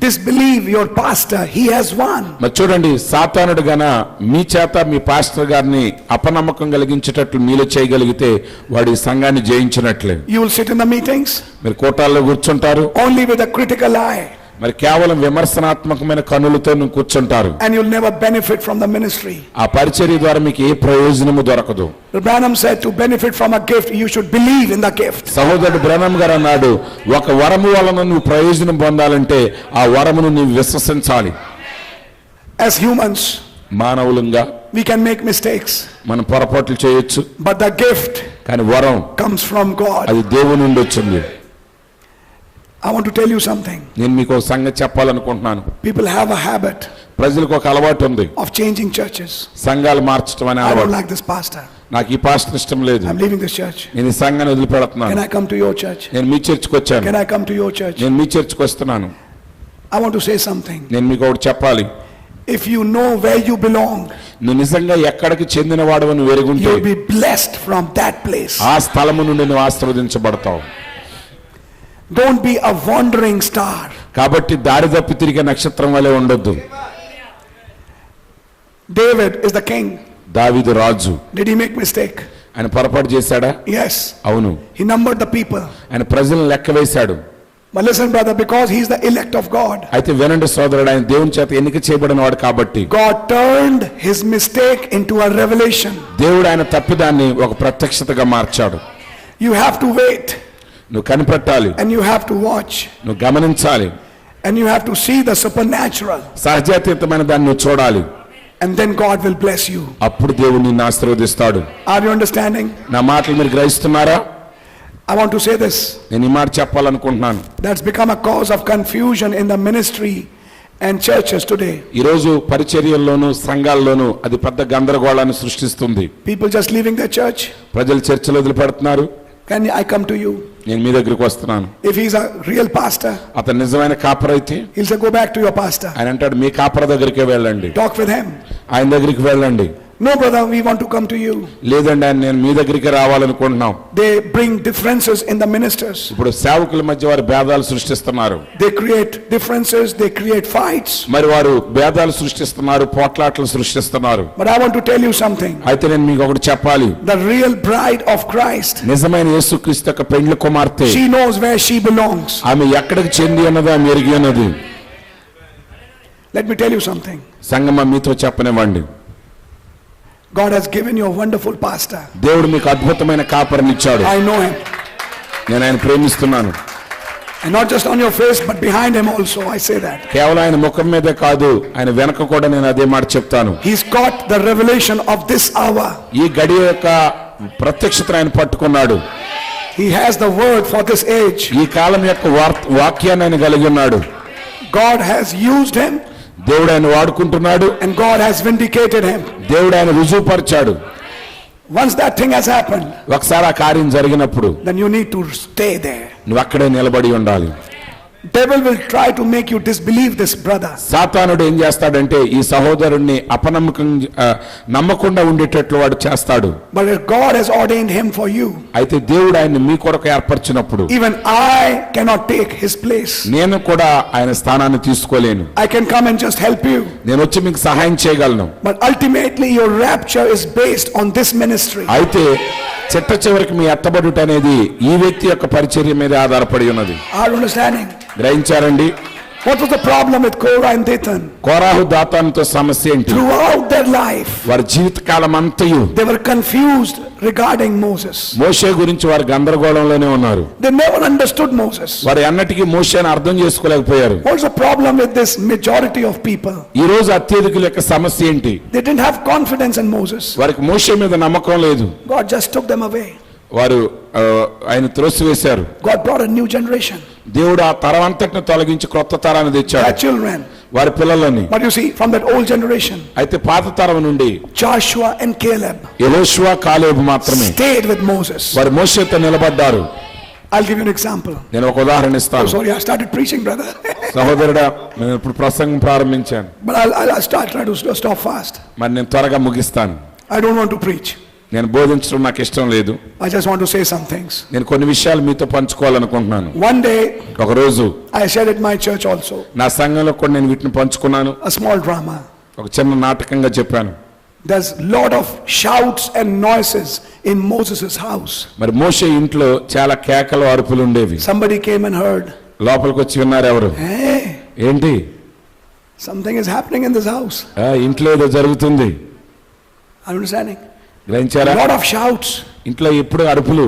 disbelieve your pastor, he has won. మరి చూడండి, సాతానుడు గన మీ చేత మీ పాస్టర్ గారిని అపనమ్మకం కలిగించేటట్లు మీలో చేయగలిగితే వాడు ఈ సంఘాన్ని జయించినట్లే. You will sit in the meetings మీరు కోటాల్లో కూర్చుంటారు, only with a critical eye, మరి కేవలం విమర్శనాత్మకమైన కన్నులతో నువ్వు కూర్చుంటారు. and you'll never benefit from the ministry. ఆ పరిచర్య ద్వారా మీకు ఏ ప్రయోజనము దొరకదు. Branham said to benefit from a gift you should believe in the gift. సహోదరుడు బ్రహ్నం గారు అన్నాడు, ఒక వరము వలన నువ్వు ప్రయోజనం పొందాలంటే ఆ వరమును నీవు విశ్వసించాలి. As humans, మానవులంగా we can make mistakes, మనం పొరపాట్లు చేయొచ్చు, but the gift కానీ వరం comes from God. అది దేవుని నుండి వచ్చింది. I want to tell you something. నేను మీకు ఒక సంగతి చెప్పాలనుకుంటున్నాను. People have a habit ప్రజలకు ఒక అలవాటు ఉంది, of changing churches. సంఘాలు మార్చడం అనే I don't అలవాటు. like this pastor. నాకు ఈ పాస్టర్ ఇష్టం లేదు, I'm leaving this church. నేను ఈ సంఘాన్ని Can వదిలిపెడుతున్నాను, I come to your church? నేను మీ చర్చికి వచ్చాను, Can I come to your church? నేను మీ చర్చికి వస్తున్నాను. I want to say something. నేను మీకు ఒకటి చెప్పాలి. If you know where you belong, నువ్వు నిజంగా ఎక్కడికి చెందినవాడు అని వెరుగుంటే you'll be blessed from that place. ఆ స్థలము నుండి నువ్వు ఆశీర్వదించబడతావు. Don't be a wandering star. కాబట్టి దారి తప్పి తిరిగే నక్షత్రం వలె ఉండొద్దు. David is the king. దావీదు రాజు. Did he make mistake? ఆయన పొరపాటు చేశాడా? Yes. అవును. He numbered the people. ఆయన ప్రజలను లెక్క వేశాడు. But listen, brother, because he's the elect of God, అయితే వినండి సోదరుడు, ఆయన దేవుని చేత ఎన్నిక చేయబడిన వాడు కాబట్టి God turned his mistake into a revelation. దేవుడు ఆయన తప్పిదాన్ని ఒక ప్రత్యక్షతగా మార్చాడు. You have to wait నువ్వు కనిపెట్టాలి, and you have to watch నువ్వు గమనించాలి, and you have to see the supernatural, సహజాతీతమైన దాన్ని నువ్వు చూడాలి. and then God will bless you. అప్పుడు దేవుడు నిన్ను ఆశీర్వదిస్తాడు. Are you understanding? నా మాటలు మీరు గ్రహిస్తున్నారా? I want to say this. నేను ఈ మాట చెప్పాలనుకుంటున్నాను. That's become a cause of confusion in the ministry and churches today. ఈరోజు పరిచర్యల్లోనూ సంఘాల్లోనూ అది పెద్ద గందరగోళాన్ని సృష్టిస్తుంది. People just leaving their church. ప్రజలు చర్చలు వదిలిపెడుతున్నారు. Can I come to you? నేను మీ దగ్గరికి వస్తున్నాను. If he's a real pastor, అతను నిజమైన కాపరైతే he'll say, go back to your pastor. ఆయన అంటాడు, మీ కాపర దగ్గరికే వెళ్ళండి, Talk with him. ఆయన దగ్గరికి వెళ్ళండి. No, brother, we want to come to you. లేదండి ఆయన నేను మీ దగ్గరికి రావాలనుకుంటున్నాం. They bring differences in the ministers. ఇప్పుడు సేవకుల మధ్య వారు భేదాలు సృష్టిస్తున్నారు. They create differences, they create fights. మరి వారు భేదాలు సృష్టిస్తున్నారు, పోట్లాటలు సృష్టిస్తున్నారు. But I want to tell you something. అయితే నేను మీకు ఒకటి చెప్పాలి. The real bride of Christ, నిజమైన యేసుక్రీస్తు యొక్క పెండ్లి కుమార్తె, she knows where she belongs. ఆమె ఎక్కడికి చెంది ఉన్నదో ఆమె ఎరిగి ఉన్నది. Let me tell you something. సంగమ మీతో చెప్పనివ్వండి. God has given you a wonderful pastor. దేవుడు మీకు అద్భుతమైన కాపరిని ఇచ్చాడు. I know him. నేను ఆయన ప్రేమిస్తున్నాను. And not just on your face, but behind him also, I say that. కేవలం ఆయన ముఖం మీదే కాదు, ఆయన వెనక కూడా నేను అదే మాట చెప్తాను. He's got the revelation of this hour. ఈ గడియ యొక్క ప్రత్యక్షతను ఆయన పట్టుకున్నాడు. He has the word for this age. ఈ కాలం యొక్క వాక్యాన్ని ఆయన కలిగి ఉన్నాడు. God has used him, దేవుడు ఆయన వాడుకుంటున్నాడు. and God has vindicated him. దేవుడు ఆయన రుజువుపరిచాడు. Once that thing has happened, ఒకసారి ఆ కార్యం జరిగినప్పుడు then you need to stay there. నువ్వు అక్కడే నిలబడి ఉండాలి. Devil will try to make you disbelieve this brother. సాతానుడు ఏం చేస్తాడంటే ఈ సహోదరుణ్ణి నమ్మకుండా ఉండేటట్లు వాడు చేస్తాడు. But if God has ordained him for you, అయితే దేవుడు ఆయన్ని మీ కొరకు ఏర్పరిచినప్పుడు even I cannot take his place. నేను కూడా ఆయన స్థానాన్ని తీసుకోలేను. I can come and just help you. నేను వచ్చి మీకు సహాయం చేయగలను. But ultimately your rapture is based on this ministry. అయితే చిట్ట చివరికి మీ ఎత్తబడుట అనేది ఈ వ్యక్తి యొక్క పరిచర్య మీద ఆధారపడి ఉన్నది. Are you understanding? గ్రహించారండి? What was the problem with Korah and Dathan? కోరాహు దాతానుతో సమస్య ఏంటి? Throughout their life, వారి జీవితకాలం అంతయు they were confused regarding Moses. మోషే గురించి వారు గందరగోళంలోనే ఉన్నారు. They never understood Moses. వారు అన్నటికీ మోషేని అర్థం చేసుకోలేకపోయారు. What's the problem with this majority of people? ఈ రోజు అత్యధికుల యొక్క సమస్య ఏంటి? They didn't have confidence in Moses. వారికి మోషే మీద నమ్మకం లేదు. God just took them away. వారు ఆయన త్రోసివేశారు. God brought a new generation. దేవుడు ఆ తరం అంతటిని తొలగించి క్రొత్త తరాన్ని Their తెచ్చాడు, children. వారి పిల్లలని. But you see, from that old generation, అయితే పాత తరం నుండి Joshua and Caleb యెహోషువ కాలేబు మాత్రమే stayed with Moses. వారు మోషేతో నిలబడ్డారు. I'll give you an example. నేను ఒక ఉదాహరణ Oh, ఇస్తాను. sorry, I started preaching, brother. సహోదరుడా, నేను ఇప్పుడు ప్రసంగం ప్రారంభించాను, But I'll try to stop fast. మరి నేను త్వరగా ముగిస్తాను. I don't want to preach. నేను బోధించడం నాకు ఇష్టం లేదు. I just want to say some things. నేను కొన్ని విషయాలు మీతో పంచుకోవాలనుకుంటున్నాను. One day, ఒక రోజు I shared at my church also, నా సంఘంలో కూడా నేను వీటిని పంచుకున్నాను. a small drama. ఒక చిన్న నాటకంగా చెప్పాను. There's lot of shouts and noises in Moses' house. మరి మోషే ఇంట్లో చాలా కేకలు అరుపులు ఉండేవి. Somebody came and heard, లోపలికి వచ్చి విన్నారు ఎవరు? hey, ఏంటి? something is happening in this house. ఇంట్లో ఏదో జరుగుతుంది. Are you understanding? గ్రహించారా? Lot of shouts. ఇంట్లో ఎప్పుడు అరుపులు.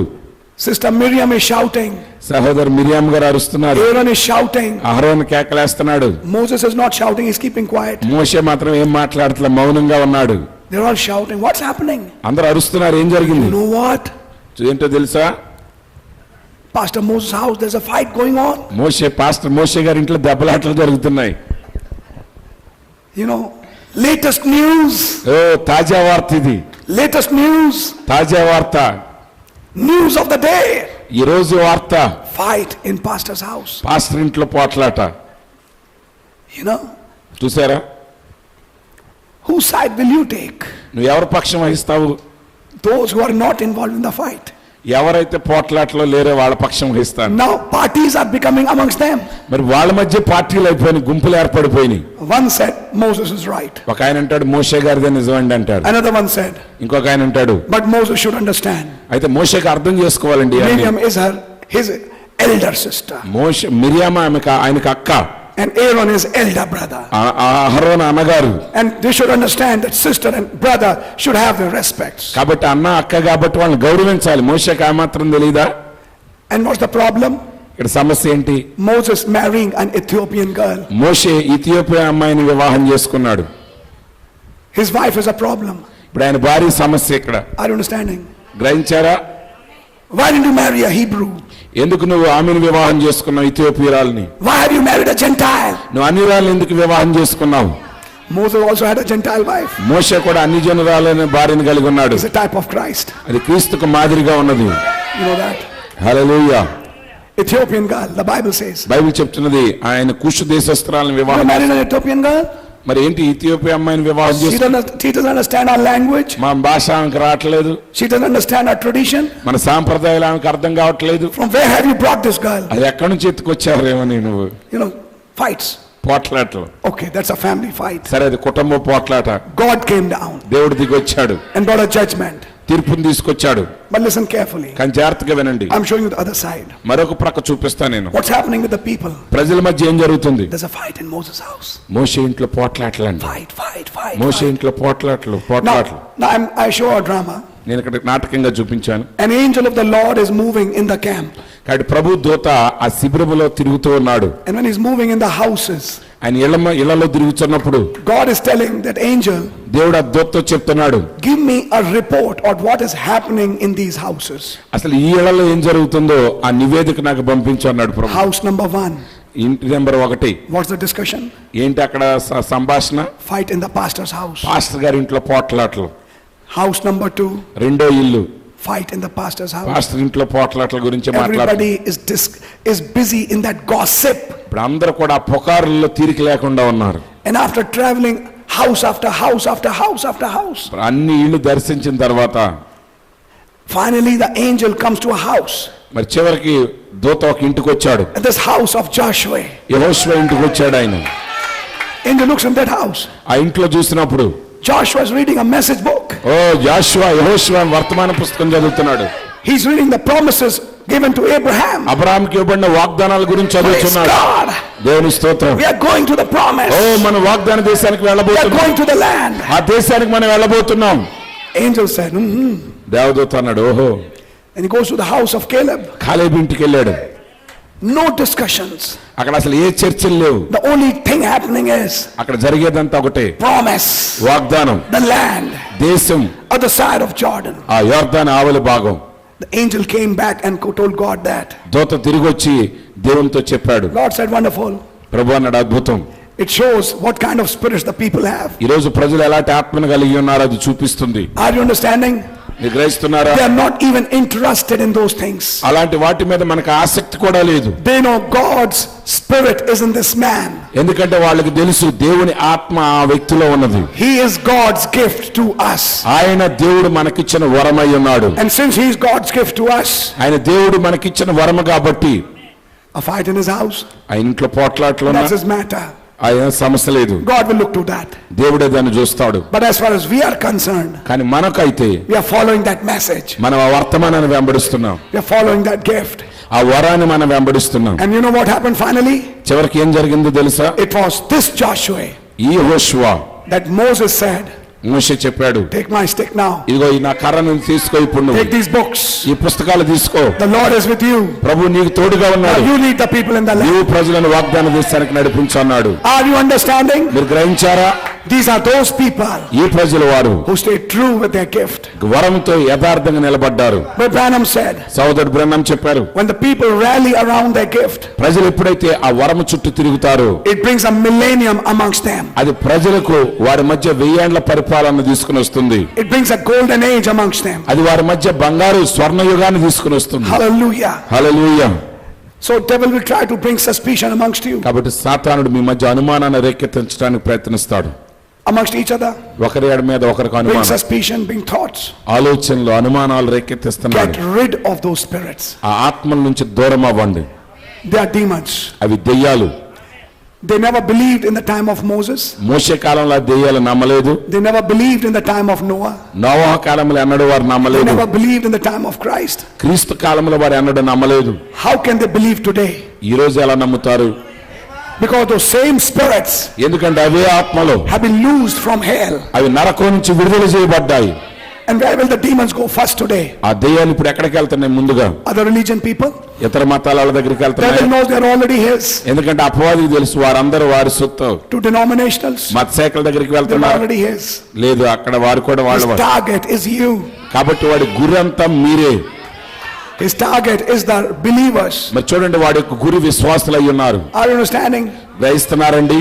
Sister Miriam is shouting. సహోదరు మిరియాం గారు అరుస్తున్నారు, Aaron is shouting. అహరోను కేకలేస్తున్నాడు. Moses is not shouting, he's keeping quiet. మోషే మాత్రం ఏం మాట్లాడట్లే, మౌనంగా ఉన్నాడు. They're all shouting. What's happening? అందరూ అరుస్తున్నారు, ఏం జరిగింది? You know what? ఏంటో తెలుసా? Pastor Moses' house, there's a fight going on. Pastor Moshe గారి ఇంట్లో దెబ్బలాటలు జరుగుతున్నాయి. You know, latest news. ఓ తాజా వార్త ఇది, Latest news. తాజా వార్త, News of the day. ఈ రోజు వార్త. Fight in pastor's house. Pastor ఇంట్లో పోట్లాట. You know, చూసారా? whose side will you take? నువ్వు ఎవరి పక్షం వహిస్తావు? Those who are not involved in the fight. ఎవరైతే పోట్లాటలో లేరో వాళ్ళ పక్షం వహిస్తాను. Now parties are becoming amongst them. మరి వాళ్ళ మధ్య పార్టీలు అయిపోయినాయి, గుంపులు ఏర్పడిపోయినాయి. One said Moses is right. ఒక ఆయన అంటాడు మోషే గారిదే నిజమండి అంటాడు. Another one said, ఇంకొక ఆయన అంటాడు but Moses should understand. అయితే మోషేకి అర్థం చేసుకోవాలండి. Miriam is his elder sister. మిరియామ ఆయనకు అక్క, And Aaron is elder brother. అహరోను అన్నగారు. And they should understand that sister and brother should have their respects. కాబట్టి అన్న అక్క కాబట్టి వాళ్ళని గౌరవించాలి. మోషేకి ఆ మాత్రం తెలీదా? And what's the problem? ఇక్కడ సమస్య ఏంటి? Moses marrying an Ethiopian girl. Moshe Ethiopia అమ్మాయిని వివాహం చేసుకున్నాడు. His wife is a problem. ఇప్పుడు ఆయన భార్య సమస్య ఇక్కడ. Are you understanding? గ్రహించారా? Why didn't you marry a Hebrew? ఎందుకు నువ్వు ఆమెను వివాహం చేసుకున్నావు, ఇథియోపియాల్ని? Why have you married a Gentile? నువ్వు అన్యురాల్ని ఎందుకు వివాహం చేసుకున్నావు? Moses also had a Gentile wife. మోషే కూడా అన్ని జనురాలైన భార్యను కలిగి ఉన్నాడు. It's a type of Christ. అది క్రీస్తుకు మాదిరిగా ఉన్నది. You know that? Hallelujah. Ethiopian girl, the Bible says. Bible చెప్తున్నది ఆయన కుషు దేశస్తురాలను You వివాహం. married an Ethiopian girl? మరి ఏంటి ఇథియోపియా అమ్మాయిని వివాహం She చేసుకున్నావు? doesn't understand our language. మన భాష ఆమెకు రావట్లేదు, She doesn't understand our tradition. మన సాంప్రదాయాలు ఆమెకు అర్థం కావట్లేదు. From where have you brought this girl? అది ఎక్కడి నుంచి ఎత్తుకొచ్చారేమని నువ్వు? You know, fights. పోట్లాటలు. Okay, that's a family fight. సరే, అది కుటుంబ పోట్లాట. God came down దేవుడు దిగొచ్చాడు, and brought a judgment. తీర్పుని తీసుకొచ్చాడు. But listen carefully. కానీ జాగ్రత్తగా వినండి. I'm showing you the other side. మరొక ప్రక్క చూపిస్తా నేను. What's happening with the people? ప్రజల మధ్య ఏం జరుగుతుంది? There's a fight in Moses' house. మోషే ఇంట్లో పోట్లాటలండి. Fight. మోషే ఇంట్లో పోట్లాటలు. Now I show a drama. నేను ఇక్కడ నాటకంగా చూపించాను. An angel of the Lord is moving in the camp. కాబట్టి ప్రభు దూత ఆ శిబిరములో తిరుగుతూ ఉన్నాడు. And when he's moving in the houses, ఆయన ఇళ్లలో తిరుగుతున్నప్పుడు God is telling that angel, దేవుడు ఆ దూతతో చెప్తున్నాడు, give me a report on what is happening in these houses. అసలు ఈ ఇళ్లలో ఏం జరుగుతుందో ఆ నివేదిక నాకు పంపించు అన్నాడు ప్రభు. House number 1. ఇంటి నెంబర్ 1. What's the discussion? ఏంటి అక్కడ సంభాషణ? Fight in the pastor's house. Pastor గారి ఇంట్లో పోట్లాటలు. House number 2. రెండో ఇల్లు. Fight in the pastor's house. Pastor ఇంట్లో పోట్లాటల గురించి Everybody మాట్లాడుతున్నారు. is busy in that gossip. ఇప్పుడు అందరూ కూడా ఆ పుకారుల్లో తీరిక లేకుండా ఉన్నారు. And after traveling house after house after house after house, అన్ని ఇళ్ళు దర్శించిన తర్వాత finally the angel comes to a house. మరి చివరికి దూత ఒక ఇంటికి వచ్చాడు. And this house of Joshua. యెహోషువ ఇంటికి వచ్చాడు ఆయన. Angel looks in that house. ఆ ఇంట్లో చూసినప్పుడు Joshua is reading a message book. ఓ యెహోషువ వర్తమాన పుస్తకం చదువుతున్నాడు. He's reading the promises given to Abraham. అబ్రహాంకి ఇవ్వబడిన వాగ్దానాల గురించి Praise చదువుతున్నాడు. God. దేవుని స్తోత్రం. We are going to the promise. ఓ మన వాగ్దాన దేశానికి We are వెళ్ళబోతున్నాం. going to the land. ఆ దేశానికి మనం వెళ్ళబోతున్నాం. Angel said, దేవదూత అన్నాడు, ఓహో. And he goes to the house of Caleb. కాలేబు ఇంటికి వెళ్ళాడు. No discussions. అక్కడ అసలు ఏ చర్చలు లేవు. The only thing happening is అక్కడ జరిగేదంతా ఒకటే, promise. వాగ్దానం. The land. దేశం. Other side of Jordan. ఆ యొర్దాను ఆవలి భాగం. The angel came back and told God that. దూత తిరిగి వచ్చి దేవునితో చెప్పాడు. Lord said, wonderful. ప్రభు అన్నాడు, అద్భుతం. It shows what kind of spirits the people have. ఈ రోజు ప్రజలు ఎలాంటి ఆత్మను కలిగి ఉన్నారో అది చూపిస్తుంది. Are you understanding? మీరు గ్రహిస్తున్నారా? They are not even interested in those things. అలాంటి వాటి మీద మనకు ఆసక్తి కూడా లేదు. They know God's spirit is in this man. ఎందుకంటే వాళ్ళకి తెలుసు దేవుని ఆత్మ ఆ వ్యక్తిలో ఉన్నది. He is God's gift to us. ఆయన దేవుడు మనకిచ్చిన వరమై ఉన్నాడు. And since he is God's gift to us, ఆయన దేవుడు మనకిచ్చిన వరము కాబట్టి a fight in his house, ఆ ఇంట్లో పోట్లాట్లు ఉన్నా that's his matter. ఆయన సమస్య లేదు. God will look to that. దేవుడే దాన్ని చూస్తాడు. But as far as we are concerned, కానీ మనకైతే we are following that message. మనం ఆ వర్తమానాన్ని వెంబడిస్తున్నాం. We are following that gift. ఆ వరాన్ని మనం వెంబడిస్తున్నాం. And you know what happened finally? చివరికి ఏం జరిగిందో తెలుసా? It was this Joshua ఈ యెహోషువ that Moses said, మోషే చెప్పాడు, take my stick now. ఇదిగో ఈ నా కర్రను తీసుకో, ఇప్పుడు నువ్వు Take these books. ఈ పుస్తకాలు తీసుకో, The Lord is with you. ప్రభు నీకు తోడుగా Now ఉన్నాడు, you lead the people in the land. నీవు ప్రజలను వాగ్దాన దేశానికి నడిపించు అన్నాడు. Are you understanding? మీరు గ్రహించారా? These are those people ఈ ప్రజలు వారు who stay true with their gift. వరంతో యథార్థంగా నిలబడ్డారు. But Branham said, సోదరుడు బ్రహ్మం చెప్పారు, when the people rally around their gift, ప్రజలు ఎప్పుడైతే ఆ వరము చుట్టూ తిరుగుతారో it brings a millennium amongst them. అది ప్రజలకు వారి మధ్య 1000 ఏండ్ల పరిపాలన తీసుకుని వస్తుంది. It brings a golden age amongst them. అది వారి మధ్య బంగారు స్వర్ణయుగాన్ని తీసుకుని వస్తుంది. Hallelujah. Hallelujah. So devil will try to bring suspicion amongst you, కాబట్టి సాతానుడు మీ మధ్య అనుమానాన్ని రేకెత్తించడానికి ప్రయత్నిస్తాడు. amongst each other. ఒకరి మీద ఒకరికి Bring అనుమానం, suspicion, bring thoughts. ఆలోచనలు, అనుమానాలు రేకెత్తిస్తున్నాడు. Get rid of those spirits. ఆ ఆత్మల నుంచి దూరం అవ్వండి. They are demons. అవి దెయ్యాలు. They never believed in the time of Moses. మోషే కాలంలో ఆ దెయ్యాలు నమ్మలేదు. They never believed in the time of Noah. నోవహు కాలంలో ఎన్నడూ వారు They నమ్మలేదు. never believed in the time of Christ. క్రీస్తు కాలంలో వారు ఎన్నడూ నమ్మలేదు. How can they believe today? ఈ రోజు ఎలా నమ్ముతారు? Because those same spirits ఎందుకంటే అవే ఆత్మలు, have been loosed from hell. అవి నరకం నుంచి విడుదల చేయబడ్డాయి. And where will the demons go first today? ఆ దెయ్యాలు ఇప్పుడు ఎక్కడికి వెళ్తున్నాయి? ముందుగా Other religion people? ఇతర మతాల వాళ్ళ దగ్గరికి Devil వెళ్తున్నాయి. knows they're already his. ఎందుకంటే అపవాదికి తెలుసు వారందరూ వారి సొత్తు. To denominationals? మత శాఖల దగ్గరికి They're వెళ్తున్నారు. already his. లేదు, అక్కడ వారు కూడా His వాళ్ళ. target is you. కాబట్టి వాడి గురి అంతా మీరే. His target is the believers. మరి చూడండి, వాడి యొక్క గురి విశ్వాసులు అయి ఉన్నారు. Are you understanding? గ్రహిస్తున్నారండి?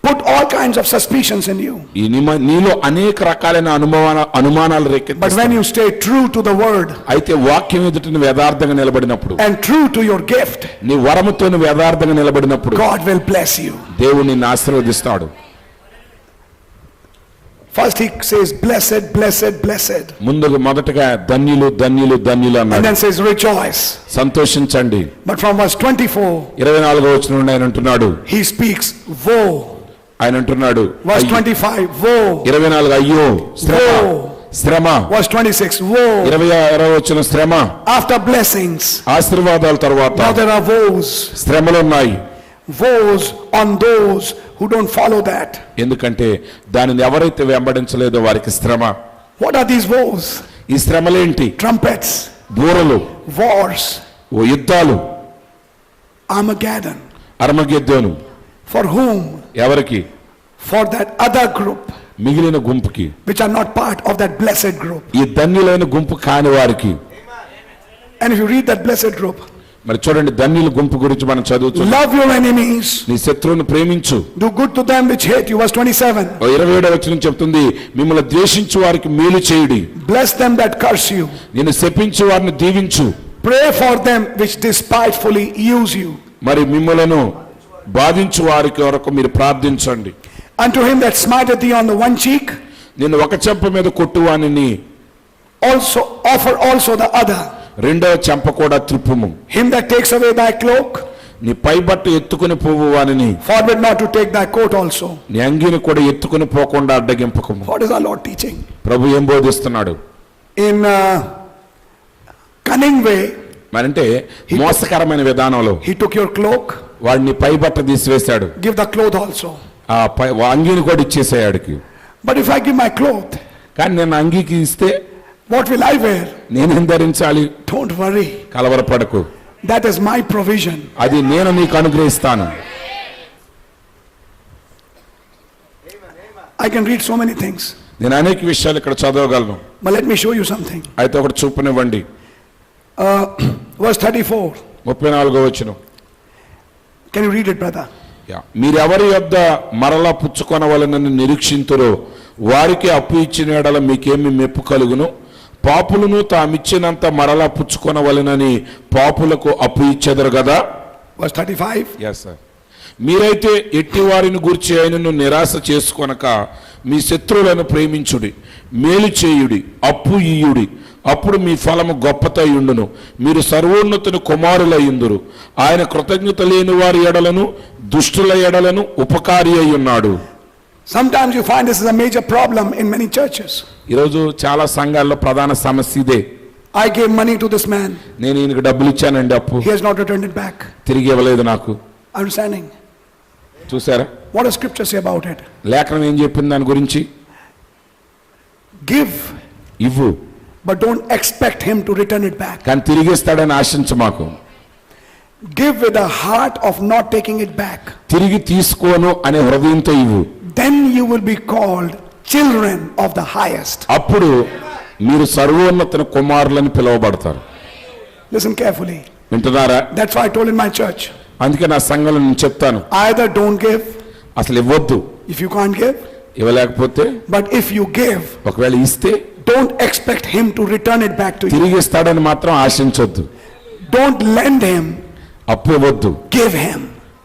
Put all kinds of suspicions in you. ఈ నీలో అనేక రకాలైన అనుమానాలు But when రేకెత్తిస్తాయి. you stay true to the word అయితే వాక్యం ఎదుట నువ్వు యథార్థంగా నిలబడినప్పుడు, and true to your gift, నీ వరముతో నువ్వు యథార్థంగా నిలబడినప్పుడు God will bless you. దేవుడు నిన్ను ఆశీర్వదిస్తాడు. First he says, blessed, blessed, blessed. మొదటగా ధన్యులు ధన్యులు ధన్యులు And అన్నాడు. then says, rejoice. సంతోషించండి. But from verse 24, 24వ వచనం నుండి ఆయన అంటున్నాడు, he speaks, woe. ఆయన అంటున్నాడు, Verse 25, woe. 24 అయ్యో శ్రమ, Woe. శ్రమ. Verse 26, woe. 26వ వచనం శ్రమ. After blessings, ఆశీర్వాదాల తర్వాత now there are woes. శ్రమలు ఉన్నాయి. Woes on those who don't follow that. ఎందుకంటే దానిని ఎవరైతే వెంబడించలేదో వారికి శ్రమ. What are these woes? ఈ శ్రమలేంటి? Trumpets, బూరలు, wars, ఓ యుద్ధాలు, Armageddon. అర్మగెద్దోను. For whom? ఎవరికి? For that other group, మిగిలిన గుంపుకి, which are not part of that blessed group. ఈ ధన్యులైన గుంపు కాని వారికి. And if you read that blessed group, మరి చూడండి, ధన్యుల గుంపు గురించి మనం చదువుతున్నాం. love your enemies, నీ శత్రువును ప్రేమించు. do good to them which hate you. Verse 27, 27వ వచనం చెప్తుంది, మిమ్మల్ని ద్వేషించు వారికి మేలు చేయుడి, bless them that curse you, నిన్ను శపించు వారిని దీవించు, pray for them which despitefully use you. మరి మిమ్మలను బాధించు వారికి వరకు మీరు ప్రార్థించండి. Unto him that smiteth thee on the one cheek, నిన్ను ఒక చెంప మీద కొట్టువానిని also offer also the other. రెండవ చెంప కూడా త్రిప్పుము. Him that takes away thy cloak, నీ పైబట్ట ఎత్తుకుని పోవు వానిని forbid not to take thy coat also. నీ అంగీని కూడా ఎత్తుకుని పోకుండా అడ్డగింపకము. What is our Lord teaching? ప్రభు ఏం బోధిస్తున్నాడు? In cunning way, మరంటే మోసకరమైన విధానంలో he took your cloak, వాడిని పైబట్ట తీసివేశాడు, give the cloth also. ఆ అంగీని కూడా ఇచ్చేసాడికి. But if I give my cloth, కానీ నేను అంగీకి ఇస్తే what will I wear? నేనేం ధరించాలి? Don't worry. కలవరపడకు, That is my provision. అది నేను నీకు అనుగ్రహిస్తాను. I can read so many things. నేను అనేక విషయాలు ఇక్కడ చదవగలను. But let me show you something. అయితే ఒకటి చూపనివ్వండి. Verse 34. 34వ వచనం. Can you read it, brother? మీరెవరి యొద్ద మరలా పుచ్చుకొనవలనని నిరీక్షింతురో వారికి అప్పు ఇచ్చిన ఎడల మీకేమి మెప్పు కలుగును? పాపులను తామిచ్చినంత మరలా పుచ్చుకొనవలనని పాపులకు అప్పు ఇచ్చెదరు కదా. Verse 35. yes sir. మీరైతే ఎట్టి వారిని గూర్చి ఆయనను నిరాశ చేసుకొనక మీ శత్రువులను ప్రేమించుడి, మేలు చేయుడి, అప్పు ఇయ్యుడి, అప్పుడు మీ ఫలము గొప్పతై ఉండును, మీరు సర్వోన్నతుని కుమారులయ్యుందురు. ఆయన కృతజ్ఞత లేని వారి ఎడలను దుష్టుల ఎడలను ఉపకారి అయి ఉన్నాడు. Sometimes you find this is a major problem in many churches. ఈరోజు చాలా సంఘాల్లో ప్రధాన సమస్య ఇదే. I gave money to this man. నేను ఈయనకు డబ్బులు ఇచ్చానండి, అప్పు He has not returned it back. తిరిగి ఇవ్వలేదు నాకు. Understanding? చూసారా What does scripture say about it? లేఖనం ఏం చెప్పింది దాని గురించి? Give, ఇవ్వు, but don't expect him to return it back. కానీ తిరిగిస్తాడని ఆశించు మాకు. Give with a heart of not taking it back. తిరిగి తీసుకోను అనే హృదయంతో ఇవ్వు. Then you will be called children of the highest. అప్పుడు మీరు సర్వోన్నతుని కుమారులని పిలువబడతారు. Listen carefully. వింటున్నారా? That's why I told in my church, అందుకే నా సంఘంలో నేను చెప్తాను, either don't give అసలు ఇవ్వద్దు. if you can't give, ఇవ్వలేకపోతే, but if you give, ఒకవేళ ఇస్తే don't expect him to return it back to you. తిరిగి ఇస్తాడని మాత్రం ఆశించొద్దు. Don't lend him, అప్పు ఇవ్వద్దు, give him.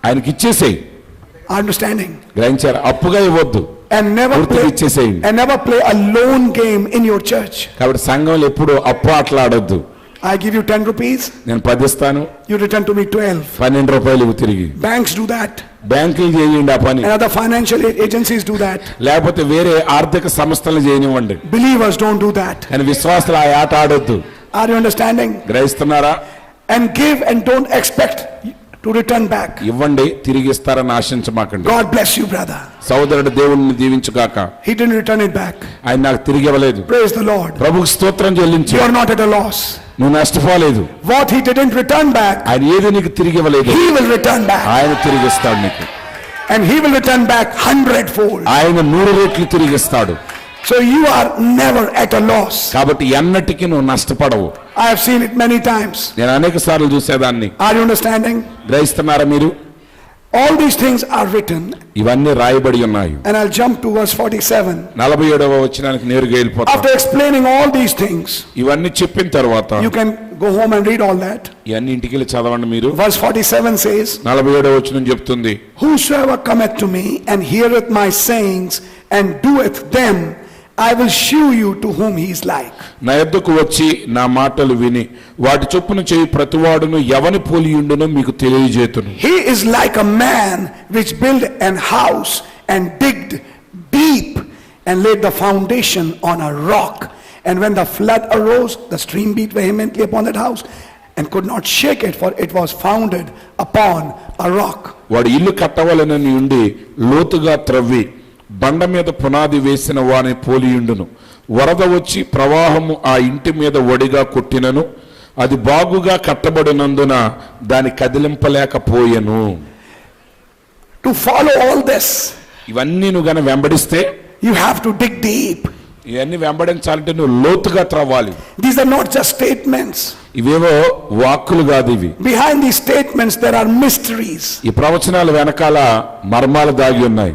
ఆయనకి ఇచ్చేసేయి. Understanding? గ్రహించారు? అప్పుగా ఇవ్వద్దు, And never పూర్తిగా play, ఇచ్చేసేయండి. and never play a loan game in your church. కాబట్టి సంఘంలో ఎప్పుడు అప్పు ఆటలాడొద్దు. I give you 10 rupees, నేను 10 ఇస్తాను, you return to me 12. 12 రూపాయలు ఇవ్వు తిరిగి. Banks do that, బ్యాంకులు చేయండి ఆ పని, and other financial agencies do that. లేకపోతే వేరే ఆర్థిక సంస్థలు చేయనివ్వండి. Believers don't do that. కానీ విశ్వాసులు ఆ ఆట ఆడొద్దు. Are you understanding? గ్రహిస్తున్నారా? And give and don't expect to return back. ఇవ్వండి, తిరిగి ఇస్తారని ఆశించమాకండి. God bless you, brother. సోదరుడు దేవుణ్ణి దీవించుగాక. He didn't return it back. ఆయన నాకు తిరిగి ఇవ్వలేదు. Praise the Lord. ప్రభుకు స్తోత్రం చెల్లించు. You are not at a loss. నువ్వు నష్టపోలేదు. What he didn't return back, ఆయన ఏది నీకు తిరిగి ఇవ్వలేదు, he will return back. ఆయన తిరిగి ఇస్తాడు నీకు. And he will return back 100-fold. ఆయన 100 రెట్లు తిరిగి ఇస్తాడు. So you are never at a loss. కాబట్టి ఎన్నటికీ నువ్వు నష్టపడవు. I have seen it many times. నేను అనేక సార్లు చూసేదాన్ని. Are you understanding? గ్రహిస్తున్నారా మీరు? All these things are written. ఇవన్నీ రాయబడి ఉన్నాయి. And I'll jump to verse 47. 47వ వచనానికి నేరుగా వెళ్ళిపోతాం. After explaining all these things, ఇవన్నీ చెప్పిన తర్వాత you can go home and read all that. ఇవన్నీ ఇంటికి వెళ్ళి చదవండి మీరు. Verse 47 says, 47వ వచనం చెప్తుంది, Whosoever cometh to me and heareth my sayings and doeth them, I will shew you to whom he is like. నా యొద్దకు వచ్చి నా మాటలు విని వాటి చొప్పున చేయి ప్రతివాడును ఎవని పోలియుండునో మీకు తెలియజేతును. He is like a man which built an house and digged deep and laid the foundation on a rock. And when the flood arose, the stream beat vehemently upon that house and could not shake it, for it was founded upon a rock. వాడు ఇల్లు కట్టవలనని ఉండి లోతుగా త్రవ్వి బండ మీద పునాది వేసిన వాని పోలియుండును. వరద వచ్చి ప్రవాహము ఆ ఇంటి మీద ఒడిగా కొట్టినను అది బాగుగా కట్టబడినందున దాని కదిలింపలేకపోయెను. To follow all this, ఇవన్నీ నువ్వు గన వెంబడిస్తే, you have to dig deep. ఇవన్నీ వెంబడించాలంటే నువ్వు లోతుగా త్రవ్వాలి. These are not just statements. ఇవేవో వాక్కులు కాదు ఇవి. Behind these statements there are mysteries. ఈ ప్రవచనాల వెనకాల మర్మాలు దాగి ఉన్నాయి.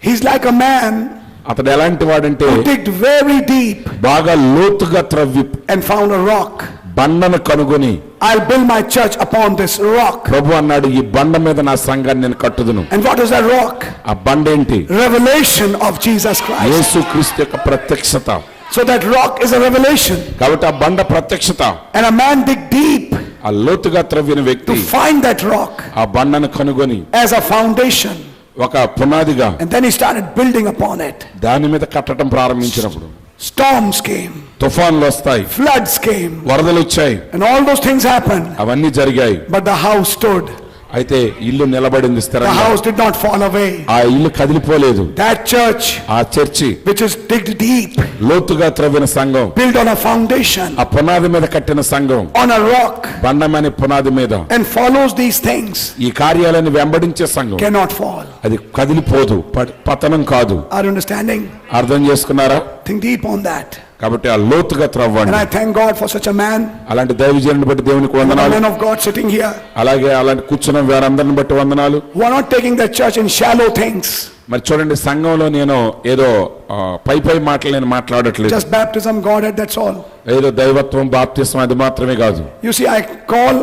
He's like a man అతడు ఎలాంటి వాడంటే who digged very deep బాగా లోతుగా త్రవ్వి and found a rock. బండను కనుగొని, I'll build my church upon this rock. ప్రభు అన్నాడు, ఈ బండ మీద నా సంఘాన్ని నేను కట్టుదును. And what is that rock? ఆ బండ ఏంటి? Revelation of Jesus Christ. యేసుక్రీస్తు యొక్క ప్రత్యక్షత. So that rock is a revelation. కాబట్టి ఆ బండ ప్రత్యక్షత. And a man dig deep ఆ లోతుగా త్రవ్విన వ్యక్తి to find that rock ఆ బండను కనుగొని as a foundation. ఒక పునాదిగా And then he started building upon it. దాని మీద కట్టడం ప్రారంభించినప్పుడు Storms came, తుఫాన్లు వస్తాయి, floods came, వరదలు వచ్చాయి, and all those things happened. అవన్నీ జరిగాయి. But the house stood. అయితే ఇల్లు నిలబడింది The స్థిరంగా. house did not fall away. ఆ ఇల్లు కదిలిపోలేదు. That church, ఆ church which is digged deep, లోతుగా త్రవ్విన సంఘం, built on a foundation, ఆ పునాది మీద కట్టిన సంఘం, on a rock, బండమని పునాది మీద and follows these things, ఈ కార్యాలను వెంబడించే సంఘం cannot fall. అది కదిలిపోదు, పతనం కాదు. Are you understanding? అర్థం చేసుకున్నారా? Think deep on that. కాబట్టి ఆ లోతుగా And త్రవ్వండి. I thank God for such a man, అలాంటి దైవజనుని బట్టి దేవునికి and a వందనాలు. man of God sitting here, అలాగే అలాంటి కూర్చున్న వారందరిని బట్టి వందనాలు. who are not taking the church in shallow things. మరి చూడండి, సంఘంలో నేను ఏదో పై మాటలు నేను మాట్లాడట్లేదు. Just baptism, Godhead, that's all. ఏదో దైవత్వం, బాప్తిస్మం అది మాత్రమే కాదు. You see, I call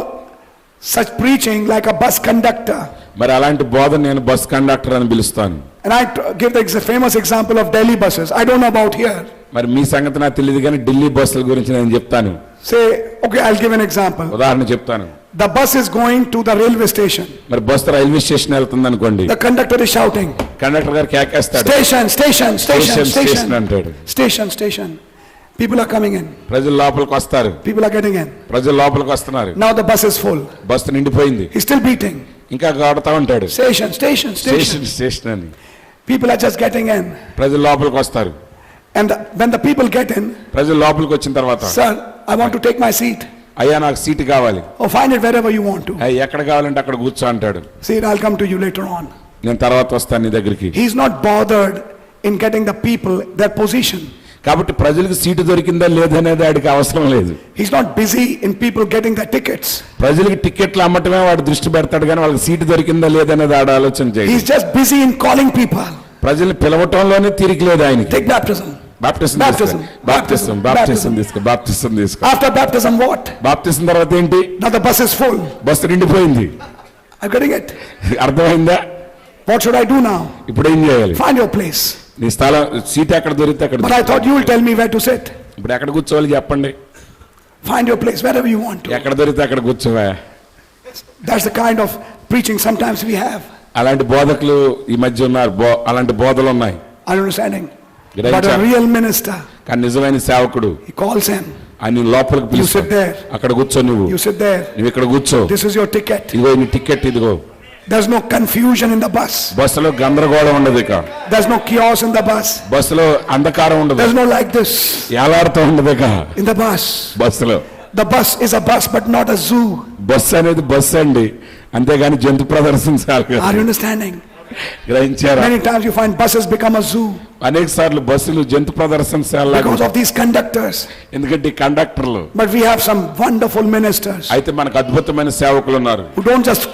such preaching like a bus conductor. మరి అలాంటి బోధన నేను బస్ కండక్టర్ అని పిలుస్తాను. And I give the famous example of Delhi buses. I don't know about here. మరి మీ సంగతి నాకు తెలియదు కానీ ఢిల్లీ బస్సుల గురించి నేను చెప్తాను. Say, okay, I'll give an example. ఉదాహరణ చెప్తాను. The bus is going to the railway station. మరి బస్సు రైల్వే స్టేషన్ వెళ్తుంది అనుకోండి. The conductor is shouting, conductor గారు కేకేస్తాడు, station, station, station, station station station, అంటాడు. station, station. People are coming in. ప్రజలు లోపలికి వస్తారు, People are getting in. ప్రజలు లోపలికి వస్తున్నారు. Now the bus is full. Bus నిండిపోయింది. He's still beating. ఇంకా కొడతా ఉంటాడు, Station, station, station station. Station అని. People are just getting in. ప్రజలు లోపలికి వస్తారు. And when the people get in, ప్రజలు లోపలికి వచ్చిన తర్వాత, sir, I want to take my seat. అయ్యా నాకు సీటు కావాలి, Oh, find it wherever you want to. అయ్యా ఎక్కడ కావాలంటే అక్కడ కూర్చో అంటాడు. Say, I'll come to you later on. నేను తర్వాత వస్తాను నీ దగ్గరికి. He's not bothered in getting the people their position. కాబట్టి ప్రజలకు సీటు దొరికిందా లేదనేది వాడికి అవసరం లేదు. He's not busy in people getting the tickets. ప్రజలకు టికెట్లు అమ్మటమే వాడు దృష్టి పెడతాడు, కానీ వాళ్ళకి సీటు దొరికిందా లేదనేది ఆడ ఆలోచన చేయడు. He's just busy in calling people. ప్రజల్ని పిలవటంలోనే తీరిక లేదు ఆయనకి. Take baptism. Baptism Baptism. Baptism baptism తీసుకో, బాప్టిజం తీసుకో. After baptism, what? బాప్టిజం తర్వాత ఏంటి? Now the bus is full. Bus నిండిపోయింది. I'm getting it. అర్థమైందా? What should I do now? ఇప్పుడు ఏం చేయాలి? Find your place. నీ స్థలం సీట్ ఎక్కడ దొరికితే అక్కడ But I thought you will tell me where to sit. ఇప్పుడు ఎక్కడ కూర్చోవాలి చెప్పండి. Find your place wherever you want to. ఎక్కడ దొరికితే అక్కడ కూర్చోవా. That's the kind of preaching sometimes we have. అలాంటి బోధకులు ఈ మధ్య ఉన్నారు, అలాంటి బోధలు ఉన్నాయి. I'm understanding. Did I But a tell- real minister, కానీ నిజమైన సేవకుడు he calls him. ఆయన లోపలికి You పిలుస్తాడు. sit there. అక్కడ కూర్చో, నువ్వు You sit there. నువ్వు ఇక్కడ కూర్చో, This is your ticket. ఇదిగో నీ టికెట్, ఇదిగో. There's no confusion in the bus. బస్సులో గందరగోళం ఉండదు, ఇక There's no chaos in the bus. బస్సులో అంధకారం ఉండదు, There's no like this ఏలాడుతూ ఉండదు ఇక in the bus. బస్సులో. The bus is a bus but not a zoo. Bus అనేది బస్సు అండి, అంతేగాని జంతు ప్రదర్శించాలి కాదు. Are you understanding? గ్రహించారా? Many times you find buses become a zoo అనేక సార్లు బస్సులు జంతు ప్రదర్శనశాల because of these conductors. ఎందుకంటే ఈ కండక్టర్లు. But we have some wonderful ministers అయితే మనకు అద్భుతమైన సేవకులు ఉన్నారు, who don't just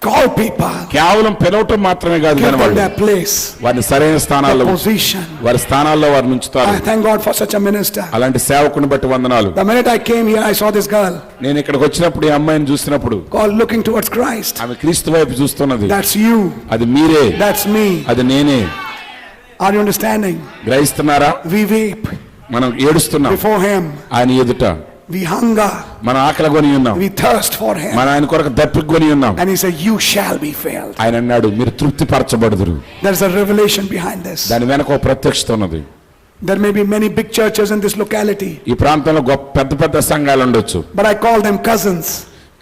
call people, కేవలం పిలవటం మాత్రమే కాదు, give కానీ them వాళ్ళు their place, వారిని సరైన స్థానాల్లో their position. వారి స్థానాల్లో వారిని ఉంచుతారు. I thank God for such a minister. అలాంటి సేవకుని బట్టి వందనాలు. The minute I came here, I saw this girl నేను ఇక్కడికి వచ్చినప్పుడు ఈ అమ్మాయిని చూసినప్పుడు called looking towards Christ. ఆమె క్రీస్తు వైపు చూస్తున్నది. That's you. అది మీరే, That's me. అది నేనే. Are you understanding? గ్రహిస్తున్నారా? We weep మనం ఏడుస్తున్నాం before him. ఆయన ఎదుట. We hunger. మనం ఆకలి కొని ఉన్నాం, We thirst for him. మన ఆయన కొరకు దప్పిక కొని ఉన్నాం. And he said, you shall be filled. ఆయన అన్నాడు, మీరు తృప్తి పరచబడుదురు. There's a revelation behind this. దాని వెనక ఒక ప్రత్యక్షత ఉన్నది. There may be many big churches in this locality, ఈ ప్రాంతంలో గొప్ప పెద్ద పెద్ద సంఘాలు ఉండొచ్చు, but I call them cousins.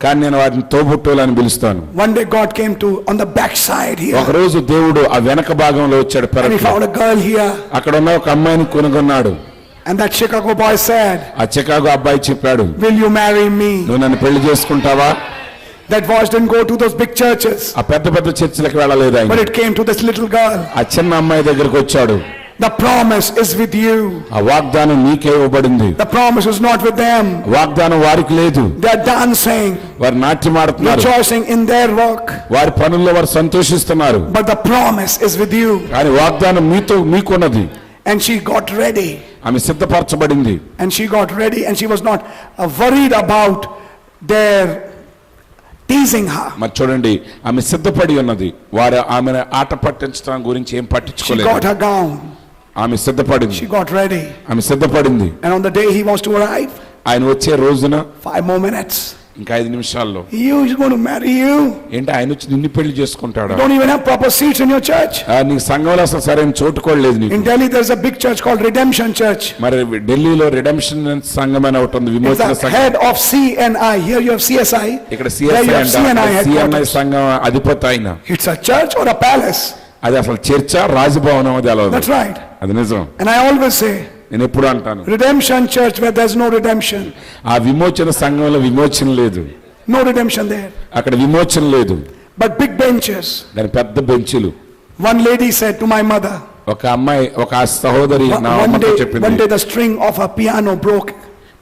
కానీ నేను వాటిని తోబుట్టువులు అని పిలుస్తాను. One day God came to on the backside here, ఒక రోజు దేవుడు ఆ వెనక భాగంలో వచ్చాడు, and he పెరట్లో. found a girl here. అక్కడ ఉన్న ఒక అమ్మాయిని కొనుగొన్నాడు. And that Chicago boy said, ఆ చికాగో అబ్బాయి చెప్పాడు, will you marry me? నువ్వు నన్ను పెళ్లి చేసుకుంటావా? That voice didn't go to those big churches, ఆ పెద్ద పెద్ద చర్చిలకు వెళ్ళలేదు ఆయన. but it came to this little girl. ఆ చిన్న అమ్మాయి దగ్గరకు వచ్చాడు. The promise is with you. ఆ వాగ్దానం నీకే ఇవ్వబడింది. The promise is not with them. వాగ్దానం వారికి లేదు. They are dancing, వారు నాట్యం ఆడుతున్నారు, rejoicing in their work, వారి పనుల్లో వారు సంతోషిస్తున్నారు, but the promise is with you. కానీ వాగ్దానం మీకున్నది. And she got ready. ఆమె సిద్ధపరచబడింది. And she got ready, and she was not worried about their teasing her. మరి చూడండి, ఆమె సిద్ధపడి ఉన్నది. వారు ఆమెను ఆట పట్టించడం గురించి ఏం She got పట్టించుకోలేదు. her gown. ఆమె సిద్ధపడింది. She got ready. ఆమె సిద్ధపడింది. And on the day he was to arrive, ఆయన వచ్చే రోజున 5 more minutes. ఇంకా 5 నిమిషాల్లో He's going to marry you. ఏంటి ఆయన వచ్చి నిన్ను పెళ్లి చేసుకుంటాడా? You don't even have proper seats in your church. నీకు సంఘంలో అసలు సరైన చోటు కూడా లేదు నీకు. In Delhi, there's a big church called Redemption Church. మరి ఢిల్లీలో రిడెంప్షన్ సంఘం అని ఒకటి ఉంది, It's విమోచన the సంఘం. head of CNI. Here you have CSI. ఇక్కడ There you CSI have CNI CMI headquarters. సంఘం అధిపతి ఆయన. It's a church or a palace. అది అసలు చర్చ రాజభవనం, అది అలా That's right. అది నిజం. And I always say, నేను ఎప్పుడు అంటాను, Redemption Church where there's no redemption. ఆ విమోచన సంఘంలో విమోచన లేదు, No redemption there. అక్కడ విమోచన లేదు. But big benches. దాని పెద్ద బెంచులు. One lady said to my mother, ఒక అమ్మాయి, ఒక సహోదరి నా one అమ్మతో day చెప్పింది, the string of her piano broke.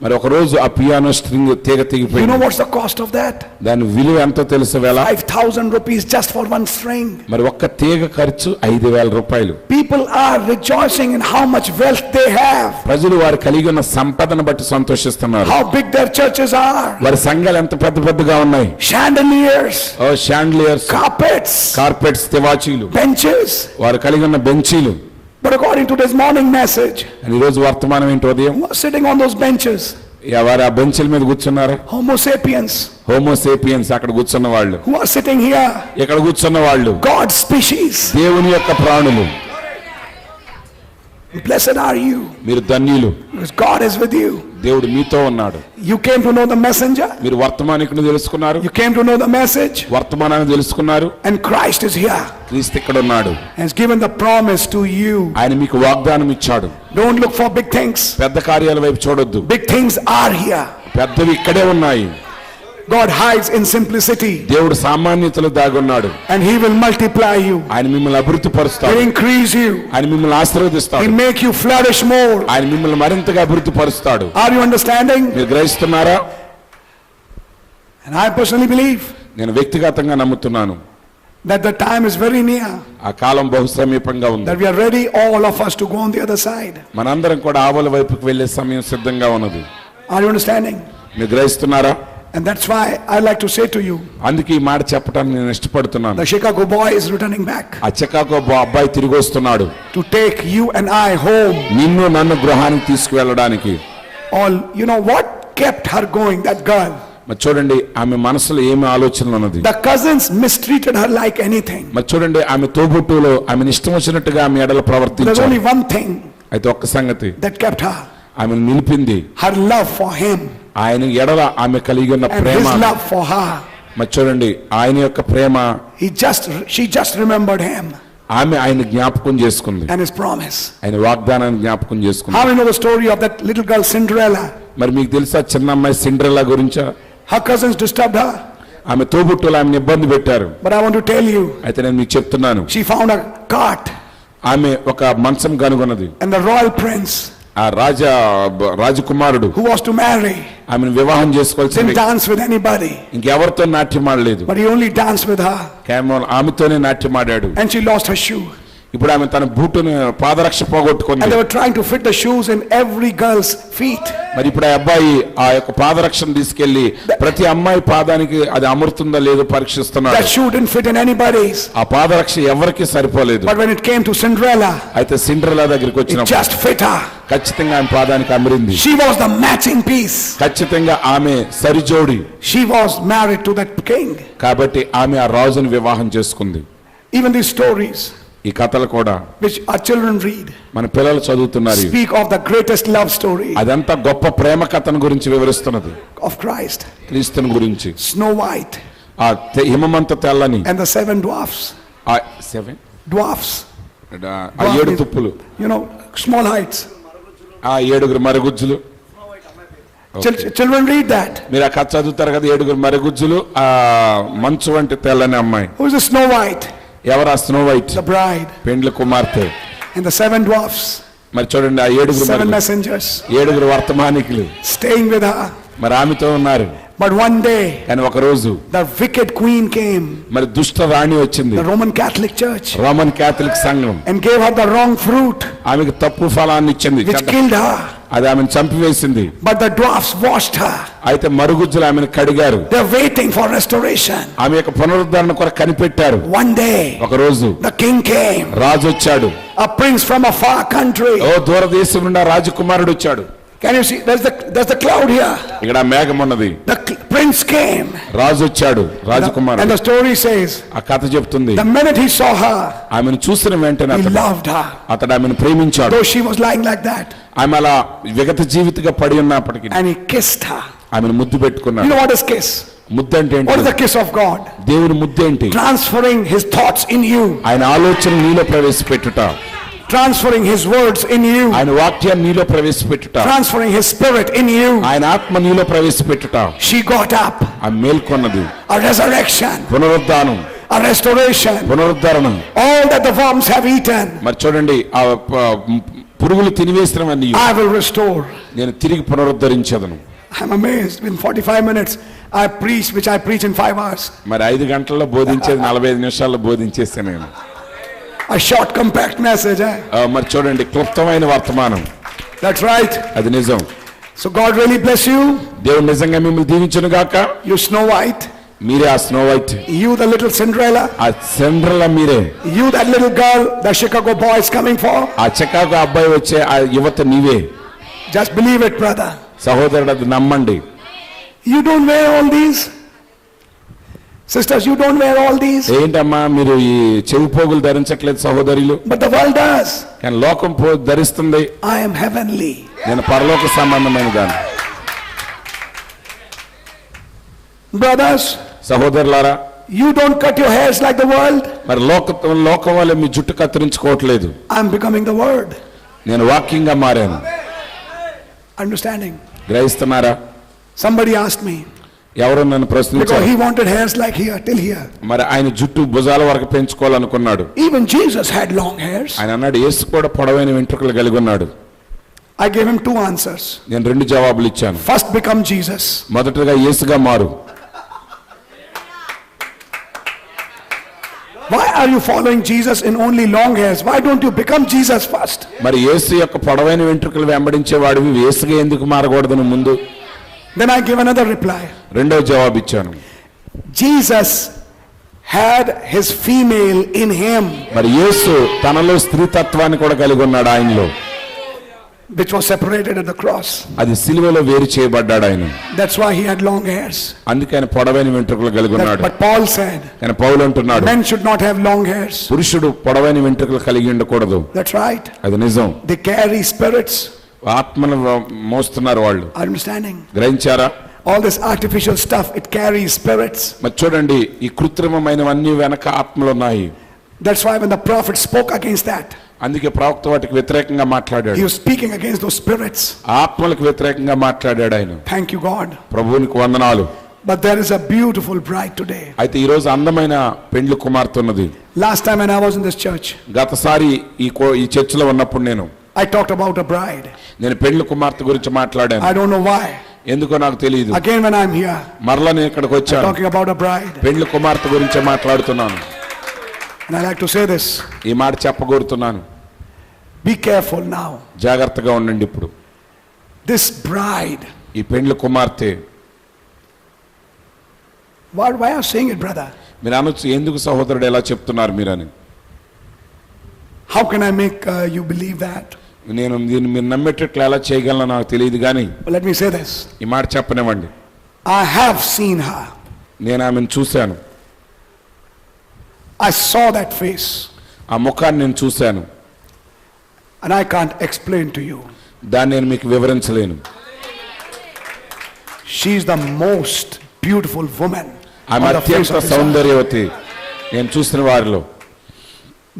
మరి ఒక రోజు ఆ పియానో స్ట్రింగ్ తీగ You know తెగిపోయింది. what's the cost of that? దాని విలువ ఎంతో తెలుసు వేళ. 5,000 rupees just for one string. మరి ఒక్క తీగ ఖర్చు 5,000 రూపాయలు. People are rejoicing in how much wealth they have, ప్రజలు వారు కలిగి ఉన్న సంపదను బట్టి సంతోషిస్తున్నారు. how big their churches are. వారి సంఘాలు ఎంత పెద్ద పెద్దగా ఉన్నాయి. Chandeliers, ఓ షాండ్లియర్స్, carpets, కార్పెట్స్, తివాచీలు, benches. వారు కలిగి ఉన్న బెంచీలు. But according to this morning message, ఈ రోజు వర్తమానం ఏంటి ఉదయం, who are sitting on those benches? వారు ఆ బెంచీల మీద కూర్చున్నారు. Homo sapiens, హోమోసేపియన్స్ అక్కడ కూర్చున్న వాళ్ళు, who are sitting here, ఇక్కడ కూర్చున్న వాళ్ళు God's species. దేవుని యొక్క ప్రాణులు. Blessed are you, మీరు ధన్యులు, because God is with you. దేవుడు మీతో ఉన్నాడు. You came to know the messenger. మీరు వర్తమానికుని తెలుసుకున్నారు, You came to know the message. వర్తమానాన్ని తెలుసుకున్నారు. And Christ is here. క్రీస్తు ఇక్కడ ఉన్నాడు. And has given the promise to you. ఆయన మీకు వాగ్దానం ఇచ్చాడు. Don't look for big things. పెద్ద కార్యాల వైపు చూడొద్దు. Big things are here. పెద్దవి ఇక్కడే ఉన్నాయి. God hides in simplicity. దేవుడు సామాన్యతలో దాగున్నాడు. And he will multiply you. ఆయన మిమ్మల్ని అభివృద్ధి పరుస్తాడు. He'll increase you. ఆయన మిమ్మల్ని ఆశీర్వదిస్తాడు. He'll make you flourish more. ఆయన మిమ్మల్ని మరింతగా అభివృద్ధి పరుస్తాడు. Are you understanding? మీరు గ్రహిస్తున్నారా? And I personally believe నేను వ్యక్తిగతంగా నమ్ముతున్నాను that the time is very near. ఆ కాలం బహు సమీపంగా ఉంది. That we are ready, all of us, to go on the other side. మనందరం కూడా ఆవల వైపుకు వెళ్లే సమయం సిద్ధంగా ఉన్నది. Are you understanding? మీరు గ్రహిస్తున్నారా? And that's why I like to say to you, అందుకే ఈ మాట చెప్పడానికి నేను ఇష్టపడుతున్నాను. the Chicago boy is returning back ఆ చికాగో అబ్బాయి తిరిగి వస్తున్నాడు. to take you and I home. నిన్ను నన్ను గృహానికి తీసుకువెళ్ళడానికి. All, you know what kept her going, that girl? మరి చూడండి ఆమె మనసులో ఏమి ఆలోచనలు ఉన్నది. The cousins mistreated her like anything. మరి చూడండి ఆమె తోబుట్టులో ఆమె ఇష్టం వచ్చినట్టుగా ఆమె ఎడల There's ప్రవర్తించారు. only one thing అయితే ఒక్క సంగతి that kept her, ఆమెను నిలిపింది. her love for him ఆయన ఎడల ఆమె కలిగి ఉన్న and Prema. his love for her. మరి చూడండి ఆయన యొక్క ప్రేమ, She just remembered him ఆమె ఆయన జ్ఞాపకం చేసుకుంది. and his promise. ఆయన వాగ్దానాన్ని జ్ఞాపకం చేసుకుంది. How do you know the story of that little girl Cinderella? మరి మీకు తెలుసా చిన్న అమ్మాయి సిండ్రెల్లా గురించా? Her cousins disturbed her, ఆమె తోబుట్టులు ఆమెను ఇబ్బంది పెట్టారు. but I want to tell you, అయితే నేను మీకు చెప్తున్నాను, she found a cart ఆమె ఒక మంచం కనుగొన్నది. and the royal prince ఆ రాజకుమారుడు who was to marry ఆమెను వివాహం చేసుకోవాల్సింది. didn't dance with anybody, ఇంకెవరితో నాట్యం ఆడలేదు, but he only danced with her, కేవలం ఆమెతోనే నాట్యం ఆడాడు. and she lost her shoe. ఇప్పుడు ఆమె తన బూటును పాదరక్ష పోగొట్టుకుంది. And they were trying to fit the shoes in every girl's feet. మరి ఇప్పుడు ఆ అబ్బాయి ఆ యొక్క పాదరక్షను తీసుకెళ్లి ప్రతి అమ్మాయి పాదానికి అది అమరుతుందా లేదో పరీక్షిస్తున్నాడు. That shoe didn't fit in anybody's. ఆ పాదరక్ష ఎవరికి సరిపోలేదు. But when it came to Cinderella, అయితే సిండ్రెల్లా దగ్గరికి it వచ్చినప్పుడు just fit her. ఖచ్చితంగా ఆమె పాదానికి అమరింది. She was the matching piece. ఖచ్చితంగా ఆమె సరిజోడి. She was married to that king. కాబట్టి ఆమె ఆ రాజును వివాహం చేసుకుంది. Even these stories ఈ కథలు కూడా which our children read మన పిల్లలు చదువుతున్నారు. speak of the greatest love story అదంతా గొప్ప ప్రేమ కథను గురించి వివరిస్తున్నది. of Christ. క్రీస్తుని గురించి. Snow White ఆ హిమమంత తెల్లని and the 7 dwarfs. ఆ 7 Dwarfs. ఆ 7 తుప్పులు, You know, small heights. ఆ 7 మరుగుజ్జులు. Children read that. మీరు ఆ కథ చదువుతారు కదా, 7 మరుగుజ్జులు, ఆ మంచు వంటి తెల్లని అమ్మాయి. Who is the Snow White? ఎవరు ఆ స్నో వైట్? The bride. పెండ్లి కుమార్తె. And the 7 dwarfs, మరి చూడండి ఆ 7 messengers 7 వర్తమానికులు staying with her. మరి ఆమెతో ఉన్నారు. But one day, కానీ ఒక రోజు the wicked queen came, మరి దుష్ట రాణి వచ్చింది, the Roman Catholic Church, Roman Catholic సంఘం. and gave her the wrong fruit, ఆమెకు తప్పు ఫలాన్ని ఇచ్చింది, which killed her. అది ఆమెను చంపివేసింది. But the dwarfs washed her. అయితే మరుగుజ్జులు ఆమెను కడిగారు. They're waiting for restoration. ఆమె యొక్క పునరుద్ధరణ కొరకు కనిపెట్టారు. One day, ఒక రోజు the king came, రాజు వచ్చాడు. a prince from a far country. ఓ దూరదేశం నుండి ఆ రాజకుమారుడు వచ్చాడు. Can you see? There's the cloud here. ఇక్కడ మేఘం ఉన్నది. The prince came. రాజు వచ్చాడు, And రాజకుమారుడు. the story says, ఆ కథ చెప్తుంది, the minute he saw her, ఆమెను చూసిన వెంటనే he అతడు loved her. ఆమెను ప్రేమించాడు. Though she was lying like that, ఆమె అలా విగత జీవితగా పడి ఉన్నప్పటికీ and he kissed her. ఆమెను ముద్దు You పెట్టుకున్నాడు. know what is kiss? ముద్దు అంటే What is ఏంటి? the kiss of God? దేవుని ముద్దు ఏంటి? Transferring his thoughts in you, ఆయన ఆలోచన నీలో ప్రవేశపెట్టుట, transferring his words in you, ఆయన వాక్యాన్ని నీలో ప్రవేశపెట్టుట, transferring his spirit in you. ఆయన ఆత్మ నీలో ప్రవేశపెట్టుట. She got up. ఆమె మేల్కొన్నది. A resurrection, పునరుద్ధానం, a restoration. పునరుద్ధరణం. All that the worms have eaten, మరి చూడండి ఆ పురుగులు తినివేసినవన్నీ I will restore. నేను తిరిగి పునరుద్ధరించదను. I'm amazed. In 45 minutes, I preach, which I preach in 5 hours. మరి 5 గంటల్లో బోధించేది 45 నిమిషాల్లో బోధించేస్తాను నేను. A short, compact message. మరి చూడండి క్లుప్తమైన వర్తమానం. That's right. అది నిజం. So God really bless you. దేవుడు నిజంగా మిమ్మల్ని దీవించును గాక. You Snow White. మీరే ఆ snow white. You the little Cinderella. ఆ సిండ్రెల్లా మీరే. You that little girl the Chicago boy is coming for. ఆ చికాగో అబ్బాయి వచ్చే ఆ యువత నీవే. Just believe it, brother. సహోదరుడు అది నమ్మండి. You don't wear all these. Sisters, you don't wear all these. ఏంటమ్మా మీరు ఈ చెవి పోగులు ధరించట్లేదు సహోదరులు? But the world does. కానీ లోకం ధరిస్తుంది. I am heavenly. నేను పరలోక సంబంధమైన దాన్ని. Brothers, సహోదరులారా, you don't cut your hairs like the world. మరి లోకం వల్ల మీ జుట్టు కత్తిరించుకోవట్లేదు. I'm becoming the word. నేను వాక్యంగా మారాను. Understanding? గ్రహిస్తున్నారా? Somebody asked me, ఎవరు నన్ను because ప్రశ్నించారు. he wanted hairs like here, till here. మరి ఆయన జుట్టు భుజాల వరకు పెంచుకోవాలనుకున్నాడు. Even Jesus had long hairs. ఆయన అన్నాడు యేసు కూడా పొడవైన వెంట్రుకలు కలిగి ఉన్నాడు. I gave him 2 answers. నేను 2 జవాబులు ఇచ్చాను. First, become Jesus. మొదటగా యేసుగా మారు. Why are you following Jesus in only long hairs? Why don't you become Jesus first? మరి యేసు యొక్క పొడవైన వెంట్రుకలు వెంబడించేవాడివి యేసుగా ఎందుకు మారకూడదు ముందు? Then I give another reply. రెండవ జవాబు ఇచ్చాను. Jesus had his female in him, మరి యేసు తనలో స్త్రీతత్వాన్ని కూడా కలిగి ఉన్నాడు ఆయనలో. which was separated at the cross. అది సిలువలో వేరు చేయబడ్డాడు ఆయన. That's why he had long hairs. అందుకే ఆయన పొడవైన వెంట్రుకలు కలిగి ఉన్నాడు. But Paul said, కానీ పౌలు అంటున్నాడు, men should not have long hairs. పురుషుడు పొడవైన వెంట్రుకలు కలిగి ఉండకూడదు. That's right. అది నిజం. They carry spirits. ఆత్మను మోస్తున్నారు వాళ్ళు. Understanding? గ్రహించారా? All this artificial stuff, it carries spirits. మరి చూడండి, ఈ కృత్రిమమైనవన్నీ వెనక ఆత్మలు ఉన్నాయి. That's why when the prophet spoke against that, అందుకే ప్రవక్త వాటికి వ్యతిరేకంగా మాట్లాడాడు. he was speaking against those spirits. ఆత్మలకు వ్యతిరేకంగా మాట్లాడాడు ఆయన. Thank you, God. ప్రభువునికి వందనాలు. But there is a beautiful bride today. అయితే ఈ రోజు అందమైన పెండ్లి కుమార్తె ఉన్నది. Last time when I was in this church, గతసారి ఈ చర్చిలో ఉన్నప్పుడు I talked about a bride. నేను పెండ్లి కుమార్తె గురించి మాట్లాడాను. I don't know why. ఎందుకో నాకు తెలియదు. Again when I'm here, మరలా నేను ఇక్కడికి I'm వచ్చాను. talking about a bride. పెండ్లి కుమార్తె గురించే మాట్లాడుతున్నాను. And I like to say this. ఈ మాట చెప్పగోరుతున్నాను. Be careful now. జాగ్రత్తగా ఉండండి. ఇప్పుడు This bride. ఈ పెండ్లి కుమార్తె, Why are you saying it, brother? మీరు అనొచ్చు, ఎందుకు సహోదరుడు ఎలా చెప్తున్నారు మీరని. How can I make you believe that? నేను దీన్ని మీరు నమ్మేటట్లు ఎలా చేయగలనో నాకు తెలియదు కానీ But let me say this. ఈ మాట చెప్పనివ్వండి. I have seen her. నేను ఆమెను చూశాను. I saw that face. ఆ ముఖాన్ని నేను చూశాను. And I can't explain to you. దాన్ని నేను మీకు వివరించలేను. She's the most beautiful woman ఆమె on the face అత్యంత of this earth. సౌందర్యవతి నేను చూసిన వారిలో.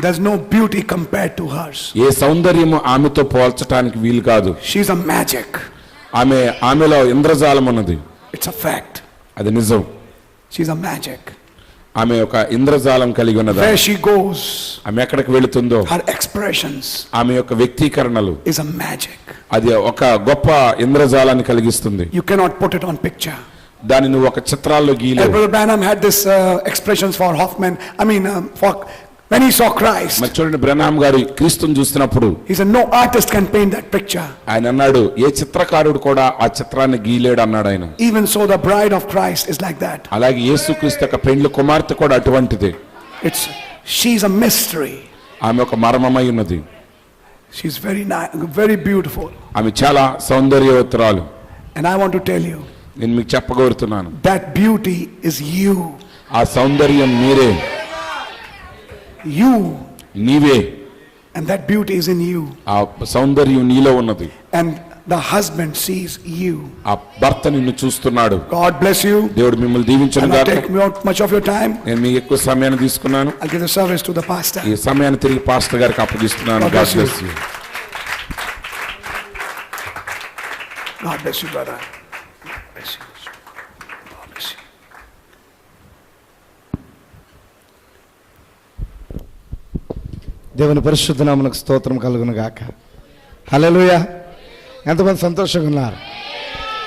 There's no beauty compared to hers. ఏ సౌందర్యము ఆమెతో పోల్చడానికి వీలు కాదు. She's a magic. ఆమెలో ఇంద్రజాలం ఉన్నది. It's a fact. అది నిజం. She's a magic. ఆమె ఒక ఇంద్రజాలం కలిగి ఉన్నది. Where she goes, ఆమె ఎక్కడికి వెళుతుందో her expressions ఆమె యొక్క వ్యక్తీకరణలు is a magic. అది ఒక గొప్ప ఇంద్రజాలాన్ని కలిగిస్తుంది. You cannot put it on picture. దాన్ని నువ్వు ఒక చిత్రాల్లో గీయలేవు. Brother Branham had this expressions for Hoffman. For when he saw Christ, మరి చూడండి, బ్రహ్నాం గారు క్రీస్తుని చూసినప్పుడు he said no artist can paint that picture. ఆయన అన్నాడు, ఏ చిత్రకారుడు కూడా ఆ చిత్రాన్ని గీయలేడు అన్నాడు ఆయన. Even so, the bride of Christ is like that. అలాగే యేసుక్రీస్తు యొక్క పెండ్లి కుమార్తె కూడా అటువంటిదే. She's a mystery. ఆమె ఒక మర్మమై ఉన్నది. She's very beautiful. ఆమె చాలా సౌందర్యవతురాలు. And I want to tell you, నేను మీకు చెప్పగోరుతున్నాను, that beauty is you. ఆ సౌందర్యం మీరే, You. నీవే. And that beauty is in you. ఆ సౌందర్యం నీలో ఉన్నది. And the husband sees you. ఆ భర్త నిన్ను చూస్తున్నాడు. God bless you. దేవుడు మిమ్మల్ని I'll దీవించును not గాక. take much of your time. నేను మీకు ఎక్కువ సమయాన్ని తీసుకున్నాను. I'll give the service to the pastor. ఈ సమయాన్ని తిరిగి పాస్టర్ గారికి అప్పగిస్తున్నాను. God bless God you. bless you. God bless you, brother. God bless you. God bless you. దేవుని పరిశుద్ధ నామమునకు స్తోత్రం కలుగును గాక. హల్లెలూయా. ఎంతమంది సంతోషంగా ఉన్నారు?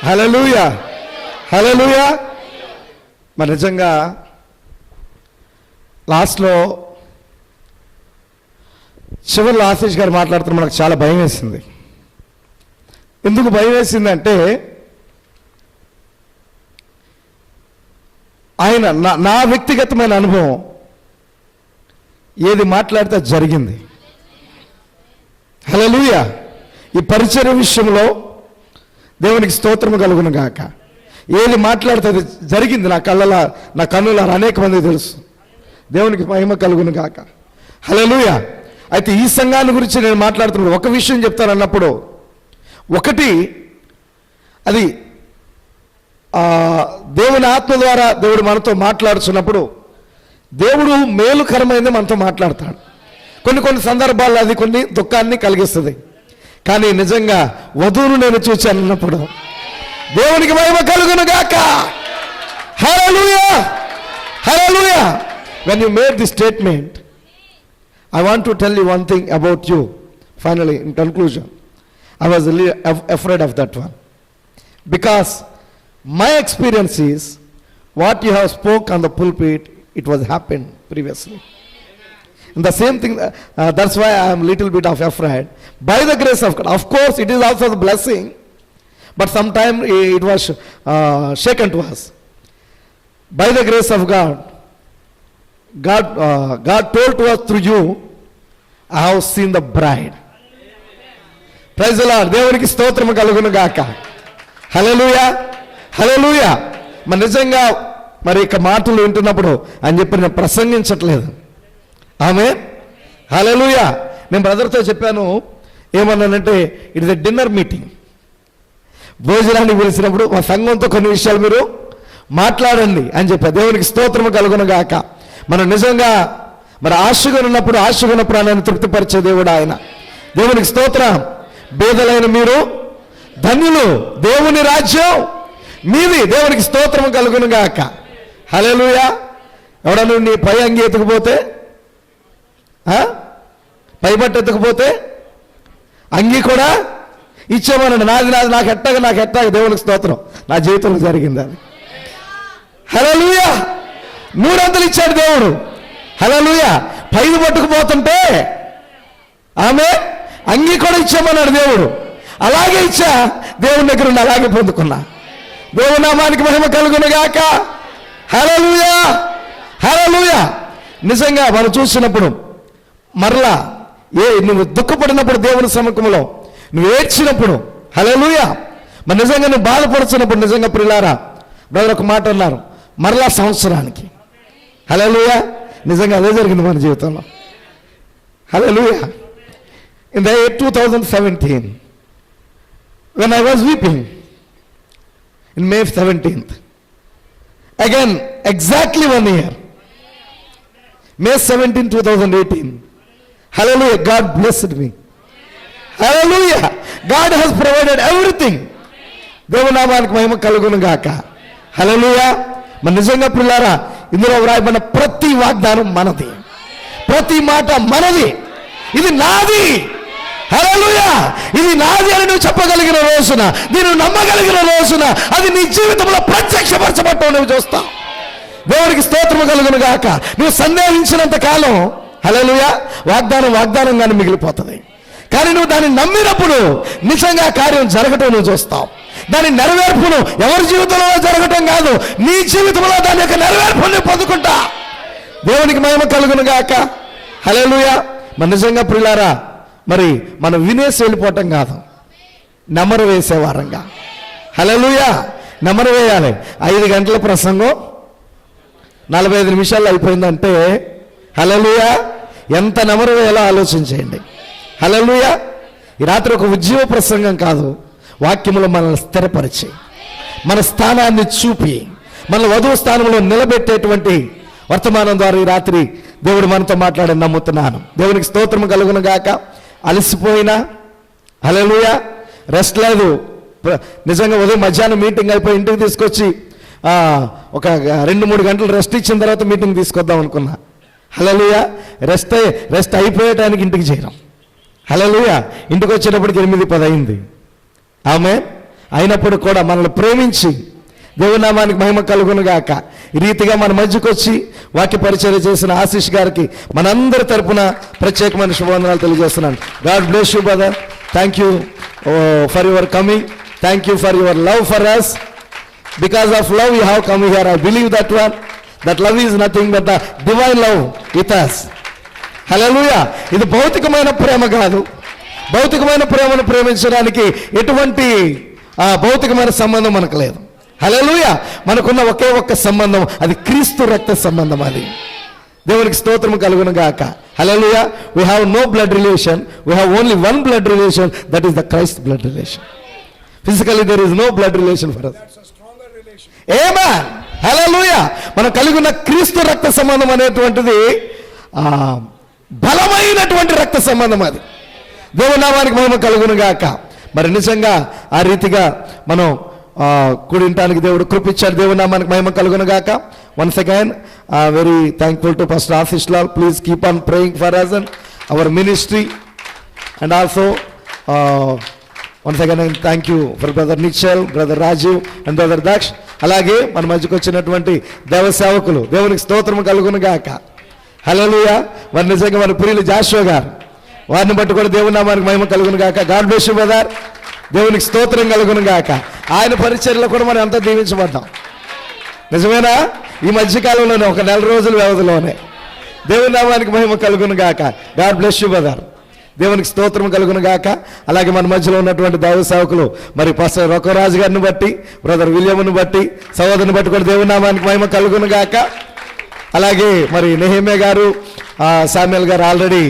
హల్లెలూయా, హల్లెలూయా. మరి నిజంగా లాస్ట్లో చివరిలో ఆశీష్ గారు మాట్లాడుతున్న మనకు చాలా భయం వేసింది. ఎందుకు భయం వేసిందంటే, ఆయన నా వ్యక్తిగతమైన అనుభవం ఏది మాట్లాడితే జరిగింది. హల్లెలూయా. ఈ పరిచర్య విషయంలో దేవునికి స్తోత్రము కలుగును గాక. ఏది మాట్లాడితే అది జరిగింది. నా కన్నులారా అనేక మంది తెలుసు. దేవునికి మహిమ కలుగును గాక. హల్లెలూయా. అయితే ఈ సంఘాన్ని గురించి నేను మాట్లాడుతున్నప్పుడు ఒక విషయం చెప్తాను ఒకటి, అది దేవుని ఆత్మ ద్వారా దేవుడు మనతో మాట్లాడుతున్నప్పుడు దేవుడు మేలుకరమైనది మనతో మాట్లాడతాడు. కొన్ని సందర్భాల్లో అది కొన్ని దుఃఖాన్ని కలిగిస్తుంది. కానీ నిజంగా వధువును నేను చూశాను అన్నప్పుడు దేవునికి మహిమ కలుగును గాక. హల్లెలూయా, హల్లెలూయా. When you made this statement, I want to tell you one thing about you. Finally, in conclusion, I was a little afraid of that one. Because my experience is, what you have spoke on the pulpit, it was happened previously. And the same thing, that's why I am little bit of afraid. By the grace of God, of course, it is also the blessing, but sometimes it was shaken to us. By the grace of God, God told to us through you, I have seen the bride. Praise the Lord. దేవునికి స్తోత్రము కలుగును గాక. హల్లెలూయా, హల్లెలూయా. మరి నిజంగా మరి ఇక మాటలు వింటున్నప్పుడు అని చెప్పి నేను ప్రసంగించట్లేదు. ఆమేన్, హల్లెలూయా. నేను బ్రదర్తో చెప్పాను, ఏమన్నానంటే it is a dinner meeting. భోజనానికి పిలిచినప్పుడు మా సంఘంతో కొన్ని విషయాలు మీరు మాట్లాడండి అని చెప్పా. దేవునికి స్తోత్రము కలుగును గాక. మనం నిజంగా మరి ఆశగా ఉన్నప్పుడు ఆశగా ప్రాణాన్ని తృప్తిపరిచే దేవుడు ఆయన. దేవునికి స్తోత్రం. బేదలైన మీరు ధన్యులు, దేవుని రాజ్యం మీది. దేవునికి స్తోత్రము కలుగును గాక. హల్లెలూయా. ఎవడను నీ పై అంగి ఎత్తుకుపోతే, పైబట్టు ఎత్తుకుపోతే అంగి కూడా ఇచ్చేమనండి. నాది నాకు ఎట్టాగా దేవునికి స్తోత్రం. నా జీవితంలో జరిగింది అది. హల్లెలూయా. 300 ఇచ్చాడు దేవుడు. హల్లెలూయా. పైది పట్టుకుపోతుంటే ఆమె అంగి కూడా ఇచ్చామన్నాడు దేవుడు. అలాగే ఇచ్చా, దేవుని దగ్గర ఉండి అలాగే పొందుకున్నా. దేవుని నామానికి మహిమ కలుగును గాక. హల్లెలూయా, హల్లెలూయా. నిజంగా మనం చూసినప్పుడు మరలా నువ్వు దుఃఖపడినప్పుడు దేవుని సముఖంలో నువ్వు ఏడ్చినప్పుడు, హల్లెలూయా, మరి నిజంగా నువ్వు బాధపడుతున్నప్పుడు, నిజంగా ప్రియులారా బ్రదర్ ఒక మాట అన్నారు, మరలా సంవత్సరానికి. హల్లెలూయా. నిజంగా అదే జరిగింది మన జీవితంలో. హల్లెలూయా. In the year 2017, when I was weeping, in May 17th, again exactly 1 year, May 17, 2018, hallelujah, God blessed me. Hallelujah. God has provided everything. దేవుని నామానికి మహిమ కలుగును గాక. హల్లెలూయా. మన నిజంగా ప్రియులారా, ఇందులో వ్రాయబడిన ప్రతి వాగ్దానం మనది, ప్రతి మాట మనది. ఇది నాది. హల్లెలూయా. ఇది నాది అని నువ్వు చెప్పగలిగిన రోజున, నేను నమ్మగలిగిన రోజున అది నీ జీవితంలో ప్రత్యక్షపరచబడటం నువ్వు చూస్తావు. దేవునికి స్తోత్రము కలుగును గాక. నువ్వు సందేహించినంత కాలం, హల్లెలూయా, వాగ్దానంగానే మిగిలిపోతుంది. కానీ నువ్వు దాన్ని నమ్మినప్పుడు నిజంగా కార్యం జరగటం నువ్వు చూస్తావు. దాని నెరవేర్పును ఎవరి జీవితంలో జరగటం కాదు, నీ జీవితంలో దాని యొక్క నెరవేర్పుని పొందుకుంటా. దేవునికి మహిమ కలుగును గాక. హల్లెలూయా. మరి నిజంగా ప్రియులారా, మరి మనం వినేసి వెళ్ళిపోవటం కాదు, నెమరు వేసేవారంగా. హల్లెలూయా. నెమరు వేయాలి. 5 గంటల ప్రసంగం 45 నిమిషాల్లో అయిపోయిందంటే, హల్లెలూయా, ఎంత నెమరు వేయాలో ఆలోచించేయండి. హల్లెలూయా. ఈ రాత్రి ఒక ఉద్యోగ ప్రసంగం కాదు, వాక్యములో మనల్ని స్థిరపరిచి, మన స్థానాన్ని చూపి, మన వధువు స్థానంలో నిలబెట్టేటువంటి వర్తమానం ద్వారా ఈ రాత్రి దేవుడు మనతో మాట్లాడని నమ్ముతున్నాను. దేవునికి స్తోత్రము కలుగును గాక. అలసిపోయినా, హల్లెలూయా, రెస్ట్ లేదు. నిజంగా ఉదయం మధ్యాహ్నం మీటింగ్ అయిపోయి ఇంటికి తీసుకొచ్చి ఒక 2-3 గంటలు రెస్ట్ ఇచ్చిన తర్వాత మీటింగ్ తీసుకొద్దాం అనుకున్నా. హల్లెలూయా. రెస్ట్ అయిపోయేటానికి ఇంటికి చేరాం. హల్లెలూయా. ఇంటికి వచ్చేటప్పటికి 8-10 అయింది. ఆమె అయినప్పుడు కూడా మనల్ని ప్రేమించి, దేవుని నామానికి మహిమ కలుగును గాక, ఈ రీతిగా మన మధ్యకు వచ్చి వాక్య పరిచర్య చేసిన ఆశీష్ గారికి మనందరి తరపున ప్రత్యేకమైన శుభవందనాలు తెలియజేస్తున్నాను. God bless you brother. Thank you for your coming. Thank you for your love for us. Because of love you have come here. I believe that one. That love is nothing but the divine love with us. Hallelujah. ఇది భౌతికమైన ప్రేమ కాదు. భౌతికమైన ప్రేమను ప్రేమించడానికి ఎటువంటి భౌతికమైన సంబంధం మనకు లేదు. హల్లెలూయా. మనకున్న ఒకే ఒక్క సంబంధం, అది క్రీస్తు రక్త సంబంధం. అది దేవునికి స్తోత్రము కలుగును గాక. హల్లెలూయా. we have no blood relation, we have only one blood relation, that is the Christ blood relation. Physically there is no blood relation for us. ఆమేన్. హల్లెలూయా. మనం కలిగి ఉన్న క్రీస్తు రక్త సంబంధం అనేటువంటిది బలమైనటువంటి రక్త సంబంధం. అది దేవుని నామానికి మహిమ కలుగును గాక. మరి నిజంగా ఆ రీతిగా మనం కూడింటానికి దేవుడు కృపించాడు. దేవుని నామానికి మహిమ కలుగును గాక. Once again very thankful to pastor Ashish Lal. Please keep on praying for us and our ministry, and also once again thank you for brother Nichal, brother Rajiv and brother Daksh. అలాగే మన మధ్యకు వచ్చినటువంటి దేవ సేవకులు, దేవునికి స్తోత్రం కలుగును గాక. హల్లెలూయా. మరి నిజంగా మన ప్రియులు జాషువా గారు, వారిని బట్టి కూడా దేవుని నామానికి మహిమ కలుగును గాక. God bless you brother. దేవునికి స్తోత్రం కలుగును గాక. ఆయన పరిచర్యలో కూడా మనం ఎంత దీవించబడ్డాం. నిజమేనా? ఈ మధ్యకాలంలోనే ఒక నెల రోజుల వ్యవధిలోనే. దేవుని నామానికి మహిమ కలుగును గాక. God bless you brother. దేవునికి స్తోత్రం కలుగును గాక. అలాగే మన మధ్యలో ఉన్నటువంటి దైవ సేవకులు మరి పాస్టర్ రొక్కరాజు గారిని బట్టి, బ్రదర్ విలియమ్ను బట్టి, సహోదరుని బట్టి కూడా దేవుని నామానికి మహిమ కలుగును గాక. అలాగే మరి నెహెమ్యా గారు, సామ్యుయల్ గారు ఆల్రెడీ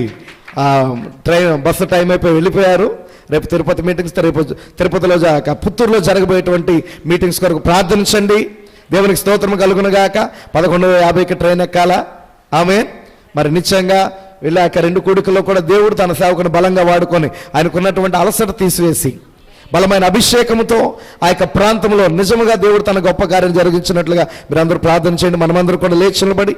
బస్సు టైం అయిపోయి వెళ్ళిపోయారు. రేపు తిరుపతి మీటింగ్స్, రేపు తిరుపతిలో పుత్తూరులో జరగబోయేటువంటి మీటింగ్స్ కొరకు ప్రార్థించండి. దేవునికి స్తోత్రం కలుగును గాక. 11:50కి ట్రైన్ ఎక్కాలా. ఆమేన్. మరి నిశ్చయంగా వెళ్ళాక 2 కూడికల్లో కూడా దేవుడు తన సేవకుని బలంగా వాడుకొని ఆయనకున్నటువంటి అలసట తీసివేసి బలమైన అభిషేకంతో ఆ యొక్క ప్రాంతంలో నిజముగా దేవుడు తన గొప్ప కార్యం జరిగించినట్లుగా మీరందరూ ప్రార్థన చేయండి. మనమందరూ కూడా లేచి నిలబడి